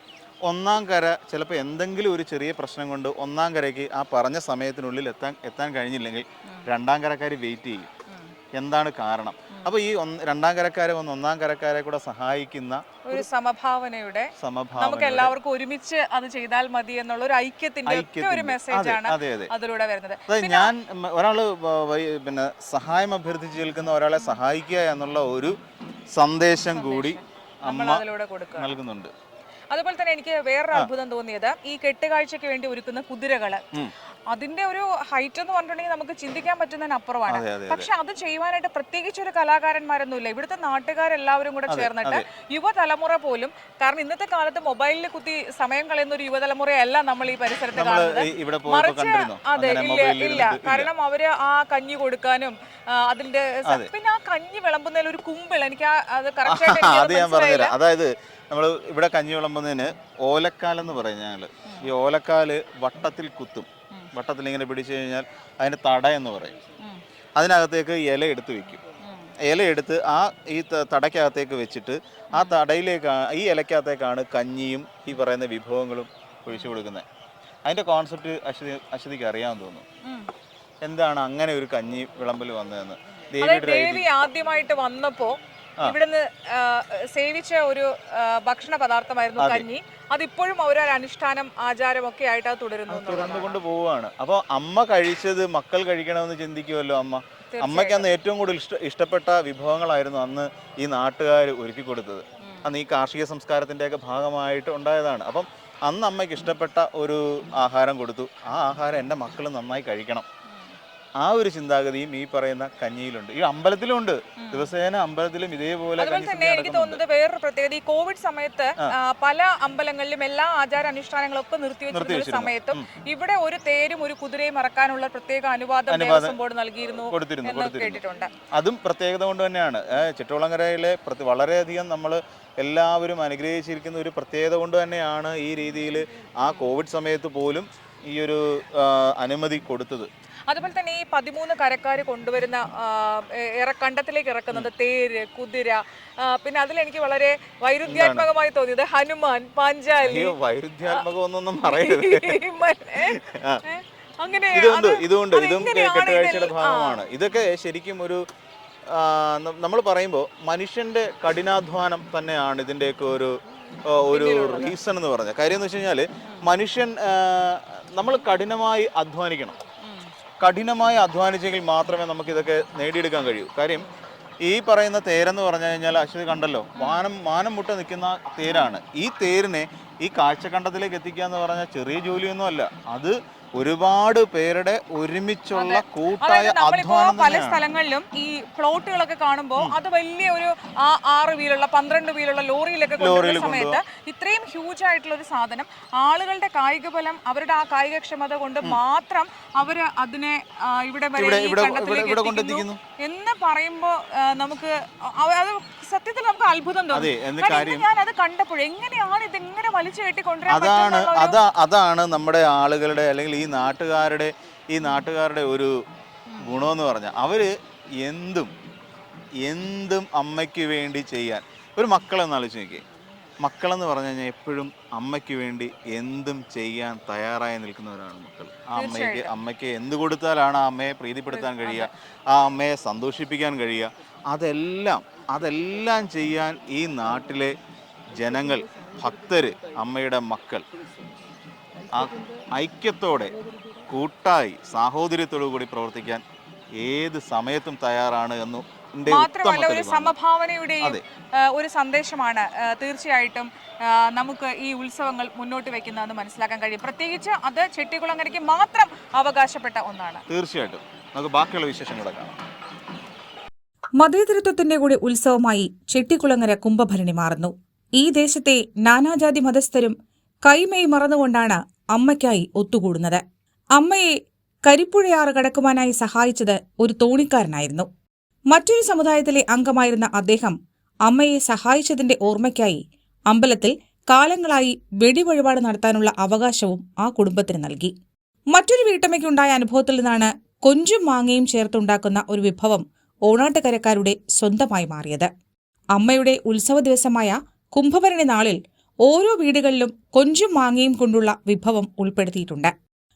ഒന്നാം കര ചിലപ്പോൾ എന്തെങ്കിലും ഒരു ചെറിയ പ്രശ്നം കൊണ്ട് ഒന്നാം കരയ്ക്ക് ആ പറഞ്ഞ സമയത്തിനുള്ളിൽ എത്താൻ കഴിഞ്ഞില്ലെങ്കിൽ രണ്ടാം കരക്കാർ വെയിറ്റ് ചെയ്യും. എന്താണ് കാരണം? അപ്പോൾ ഈ രണ്ടാം കരക്കാരെ വന്ന് ഒന്നാം കരക്കാരെ കൂടെ സഹായിക്കുന്ന ഒരു സമഭാവനയുടെ, നമുക്ക് എല്ലാവർക്കും ഒരുമിച്ച് അത് ചെയ്താൽ മതി എന്നുള്ള ഒരു ഐക്യത്തിന്റെ ഒരു മെസ്സേജ് ആണ് അതിലൂടെ വരുന്നത്. ഞാൻ ഒരാള് പിന്നെ സഹായം അഭ്യർത്ഥിച്ച് നിൽക്കുന്ന ഒരാളെ സഹായിക്കുക എന്നുള്ള ഒരു സന്ദേശം കൂടി അമ്മ നൽകുന്നുണ്ട്. അതുപോലെ തന്നെ എനിക്ക് വേറൊരു അത്ഭുതം തോന്നിയത് ഈ കെട്ടുകാഴ്ചയ്ക്ക് വേണ്ടി ഒരുക്കുന്ന കുതിരകള്. അതിന്റെ ഒരു ഹൈറ്റ് എന്ന് പറഞ്ഞിട്ടുണ്ടെങ്കിൽ നമുക്ക് ചിന്തിക്കാൻ പറ്റുന്നതിനപ്പുറമാണ്. പക്ഷെ അത് ചെയ്യുവാനായിട്ട് പ്രത്യേകിച്ച് ഒരു കലാകാരന്മാരൊന്നുമില്ല. ഇവിടുത്തെ നാട്ടുകാരെല്ലാവരും കൂടെ ചേർന്നിട്ട് യുവതലമുറ പോലും, കാരണം ഇന്നത്തെ കാലത്ത് മൊബൈലിൽ കുത്തി സമയം കളയുന്ന ഒരു യുവതലമുറയല്ല നമ്മൾ ഈ പരിസരത്ത് കാണുന്നത്. മറിച്ച് ഇല്ല. കാരണം അവര് ആ കഞ്ഞി കൊടുക്കാനും അതിന്റെ പിന്നെ ആ കഞ്ഞി വിളമ്പുന്നതിൽ ഒരു കുമ്പിൾ, എനിക്ക് അത് കറക്റ്റ്. അതായത് നമ്മൾ ഇവിടെ കഞ്ഞി വിളമ്പുന്നതിന് ഓലക്കാലെന്ന് പറയും ഞങ്ങൾ. ഈ ഓലക്കാല് വട്ടത്തിൽ കുത്തും. വട്ടത്തിൽ ഇങ്ങനെ പിടിച്ചു കഴിഞ്ഞാൽ അതിന് തട എന്ന് പറയും. അതിനകത്തേക്ക് ഇല എടുത്ത് വെക്കും. ഇല എടുത്ത് ഈ തടയ്ക്കകത്തേക്ക് വെച്ചിട്ട് ആ ഈ ഇലക്കകത്തേക്കാണ് കഞ്ഞിയും ഈ പറയുന്ന വിഭവങ്ങളും ഒഴിച്ചു കൊടുക്കുന്നത്. അതിൻ്റെ കോൺസെപ്റ്റ് അശ്വതിക്ക് അറിയാമെന്ന് തോന്നുന്നു. എന്താണ് അങ്ങനെ ഒരു കഞ്ഞി വിളമ്പൽ വന്നതെന്ന്? ദേവി ആദ്യമായിട്ട് വന്നപ്പോ ഇവിടുന്ന് സേവിച്ച ഒരു ഭക്ഷണ പദാർത്ഥമായിരുന്നു കഞ്ഞി. അതിപ്പോഴും ഒരു അനുഷ്ഠാനം, ആചാരം ഒക്കെ ആയിട്ട് അത് തുടർന്നുകൊണ്ട് പോവുകയാണ്. അപ്പോൾ അമ്മ കഴിച്ചത് മക്കൾ കഴിക്കണമെന്ന് ചിന്തിക്കുമല്ലോ അമ്മ. അമ്മയ്ക്ക് അന്ന് ഏറ്റവും കൂടുതൽ ഇഷ്ടപ്പെട്ട വിഭവങ്ങളായിരുന്നു അന്ന് ഈ നാട്ടുകാർ ഒരുക്കി കൊടുത്തത്. അന്ന് ഈ കാർഷിക സംസ്കാരത്തിൻ്റെയൊക്കെ ഭാഗമായിട്ട് ഉണ്ടായതാണ്. അപ്പം അന്ന് അമ്മയ്ക്ക് ഇഷ്ടപ്പെട്ട ഒരു ആഹാരം കൊടുത്തു. ആ ആഹാരം എൻ്റെ മക്കൾ നന്നായി കഴിക്കണം. ആ ഒരു ചിന്താഗതിയും ഈ പറയുന്ന കഞ്ഞിയിലുണ്ട്. ഈ അമ്പലത്തിലുണ്ട്. ദിവസേന അമ്പലത്തിലും ഇതേപോലെ. എനിക്ക് തോന്നുന്നത് വേറൊരു പ്രത്യേകത, ഈ കോവിഡ് സമയത്ത് പല അമ്പലങ്ങളിലും എല്ലാ ആചാര അനുഷ്ഠാനങ്ങളൊക്കെ നിർത്തിവെച്ചിരുന്ന സമയത്തും ഇവിടെ ഒരു തേരും ഒരു കുതിരയും ഇറക്കാനുള്ള പ്രത്യേക അനുവാദം ദേവസ്വം ബോർഡ് കൊടുത്തിരുന്നു കേട്ടിട്ടുണ്ട്. അതും പ്രത്യേകത കൊണ്ട് തന്നെയാണ്. ചിറ്റൂളങ്ങരയിലെ വളരെയധികം നമ്മൾ എല്ലാവരും അനുഗ്രഹിച്ചിരിക്കുന്ന ഒരു പ്രത്യേകത കൊണ്ട് തന്നെയാണ് ഈ രീതിയിൽ ആ കോവിഡ് സമയത്ത് പോലും ഈ ഒരു അനുമതി കൊടുത്തത്. അതുപോലെ തന്നെ ഈ 13 കരക്കാർ കൊണ്ടുവരുന്ന കണ്ടത്തിലേക്ക് ഇറക്കുന്നത് തേര്, കുതിര, പിന്നെ അതിലെനിക്ക് വളരെ വൈരുദ്ധ്യാത്മകമായി തോന്നിയത് ഹനുമാൻ, പാഞ്ചാലി, വൈരുദ്ധ്യാത്മകമൊന്നും പറയരുത്. അങ്ങനെ ഇതുകൊണ്ട് ഇതും കെട്ടുകാഴ്ചയുടെ ഭാഗമാണ്. ഇതൊക്കെ ശരിക്കും ഒരു നമ്മൾ പറയുമ്പോൾ മനുഷ്യന്റെ കഠിനാധ്വാനം തന്നെയാണ് ഇതിൻ്റെയൊക്കെ ഒരു റീസൺ എന്ന് പറഞ്ഞ കാര്യം. എന്ന് വെച്ച് കഴിഞ്ഞാൽ മനുഷ്യൻ നമ്മൾ കഠിനമായി അധ്വാനിക്കണം. കഠിനമായി അധ്വാനിച്ചെങ്കിൽ മാത്രമേ നമുക്കിതൊക്കെ നേടിയെടുക്കാൻ കഴിയൂ. കാര്യം ഈ പറയുന്ന തേരെന്ന് പറഞ്ഞു കഴിഞ്ഞാൽ അശ്വതി കണ്ടല്ലോ, മാനം മുട്ട നിൽക്കുന്ന തേരാണ്. ഈ തേരിനെ ഈ കാഴ്ചക്കണ്ടത്തിലേക്ക് എത്തിക്കുക എന്ന് പറഞ്ഞാൽ ചെറിയ ജോലിയൊന്നും അല്ല. അത് ഒരുപാട് പേരുടെ ഒരുമിച്ചുള്ള കൂട്ടായ അധ്വാനം. പല സ്ഥലങ്ങളിലും ഈ പ്ലോട്ടുകളൊക്കെ കാണുമ്പോൾ അത് വലിയ ഒരു 6 വീലുള്ള 12 വീലുള്ള ലോറിയിലൊക്കെ കൊണ്ടുവരുന്ന സമയത്ത് ഇത്രയും ഹ്യൂജ് ആയിട്ടുള്ള ഒരു സാധനം ആളുകളുടെ കായിക ബലം, അവരുടെ ആ കായികക്ഷമത കൊണ്ട് മാത്രം അവര് അതിനെ ഇവിടെ കൊണ്ടെത്തിക്കുന്നു എന്ന് പറയുമ്പോൾ നമുക്ക് അത് സത്യത്തിൽ നമുക്ക് അത്ഭുതം തോന്നി. ഞാൻ അത് കണ്ടപ്പോൾ എങ്ങനെയാണ് ഇതെങ്ങനെ വലിച്ചു കെട്ടിക്കൊണ്ടുവരാൻ. അതാണ് നമ്മുടെ ആളുകളുടെ അല്ലെങ്കിൽ ഈ നാട്ടുകാരുടെ ഒരു ഗുണമെന്ന് പറഞ്ഞാൽ അവര് എന്തും അമ്മയ്ക്ക് വേണ്ടി ചെയ്യാൻ. ഒരു മക്കളെന്ന് ആലോചിച്ച് നോക്കിയേ, മക്കളെന്ന് പറഞ്ഞു കഴിഞ്ഞാൽ എപ്പോഴും അമ്മയ്ക്ക് വേണ്ടി എന്തും ചെയ്യാൻ തയ്യാറായി നിൽക്കുന്നവരാണ് മക്കൾ. അമ്മയ്ക്ക് എന്ത് കൊടുത്താലാണ് ആ അമ്മയെ പ്രീതിപ്പെടുത്താൻ കഴിയുക, ആ അമ്മയെ സന്തോഷിപ്പിക്കാൻ കഴിയുക, അതെല്ലാം ചെയ്യാൻ ഈ നാട്ടിലെ ജനങ്ങൾ, ഭക്തര്, അമ്മയുടെ മക്കൾ ഐക്യത്തോടെ കൂട്ടായി സാഹോദര്യത്തോടു കൂടി പ്രവർത്തിക്കാൻ ഏത് സമയത്തും തയ്യാറാണ് എന്ന് മാത്രമല്ല ഒരു സമഭാവനയുടെയും ഒരു സന്ദേശമാണ് തീർച്ചയായിട്ടും നമുക്ക് ഈ ഉത്സവങ്ങൾ മുന്നോട്ട് വെക്കുന്നതെന്ന് മനസ്സിലാക്കാൻ കഴിയും. പ്രത്യേകിച്ച് അത് ചെട്ടികുളങ്ങരയ്ക്ക് മാത്രം അവകാശപ്പെട്ട ഒന്നാണ്. തീർച്ചയായിട്ടും നമുക്ക് ബാക്കിയുള്ള വിശേഷങ്ങൾ കാണാം. മതേതരത്വത്തിന്റെ കൂടി ഉത്സവമായി ചെട്ടികുളങ്ങര കുംഭഭരണി മാറുന്നു. ഈ ദേശത്തെ നാനാജാതി മതസ്ഥരും കൈമേയ് മറന്നുകൊണ്ടാണ് അമ്മയ്ക്കായി ഒത്തുകൂടുന്നത്. അമ്മയെ കരിപ്പുഴയാറ് കടക്കുവാനായി സഹായിച്ചത് ഒരു തോണിക്കാരനായിരുന്നു. മറ്റൊരു സമുദായത്തിലെ അംഗമായിരുന്ന അദ്ദേഹം അമ്മയെ സഹായിച്ചതിന്റെ ഓർമ്മയ്ക്കായി അമ്പലത്തിൽ കാലങ്ങളായി വെടിവഴിപാട് നടത്താനുള്ള അവകാശവും ആ കുടുംബത്തിന് നൽകി. മറ്റൊരു വീട്ടമ്മയ്ക്കുണ്ടായ അനുഭവത്തിൽ നിന്നാണ് കൊഞ്ചും മാങ്ങയും ചേർത്തുണ്ടാക്കുന്ന ഒരു വിഭവം ഓണാട്ടുകരക്കാരുടെ സ്വന്തമായി മാറിയത്. അമ്മയുടെ ഉത്സവ ദിവസമായ കുംഭഭരണി നാളിൽ ഓരോ വീടുകളിലും കൊഞ്ചും മാങ്ങയും കൊണ്ടുള്ള വിഭവം ഉൾപ്പെടുത്തിയിട്ടുണ്ട്.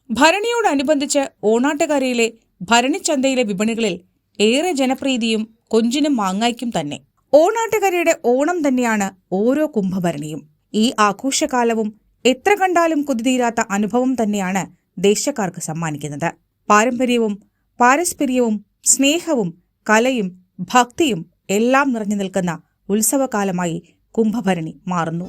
ഭരണിയോടനുബന്ധിച്ച് ഓണാട്ടുകരയിലെ ഭരണിച്ചന്തയിലെ വിപണികളിൽ ഏറെ ജനപ്രീതിയും കൊഞ്ചിനും മാങ്ങായ്ക്കും തന്നെ. ഓണാട്ടുകരയുടെ ഓണം തന്നെയാണ് ഓരോ കുംഭഭരണിയും. ഈ ആഘോഷകാലവും എത്ര കണ്ടാലും കൊതിതീരാത്ത അനുഭവം തന്നെയാണ് ദേശക്കാർക്ക് സമ്മാനിക്കുന്നത്. പാരമ്പര്യവും പാരസ്പര്യവും സ്നേഹവും കലയും ഭക്തിയും എല്ലാം നിറഞ്ഞു നിൽക്കുന്ന ഉത്സവകാലമായി കുംഭഭരണി മാറുന്നു.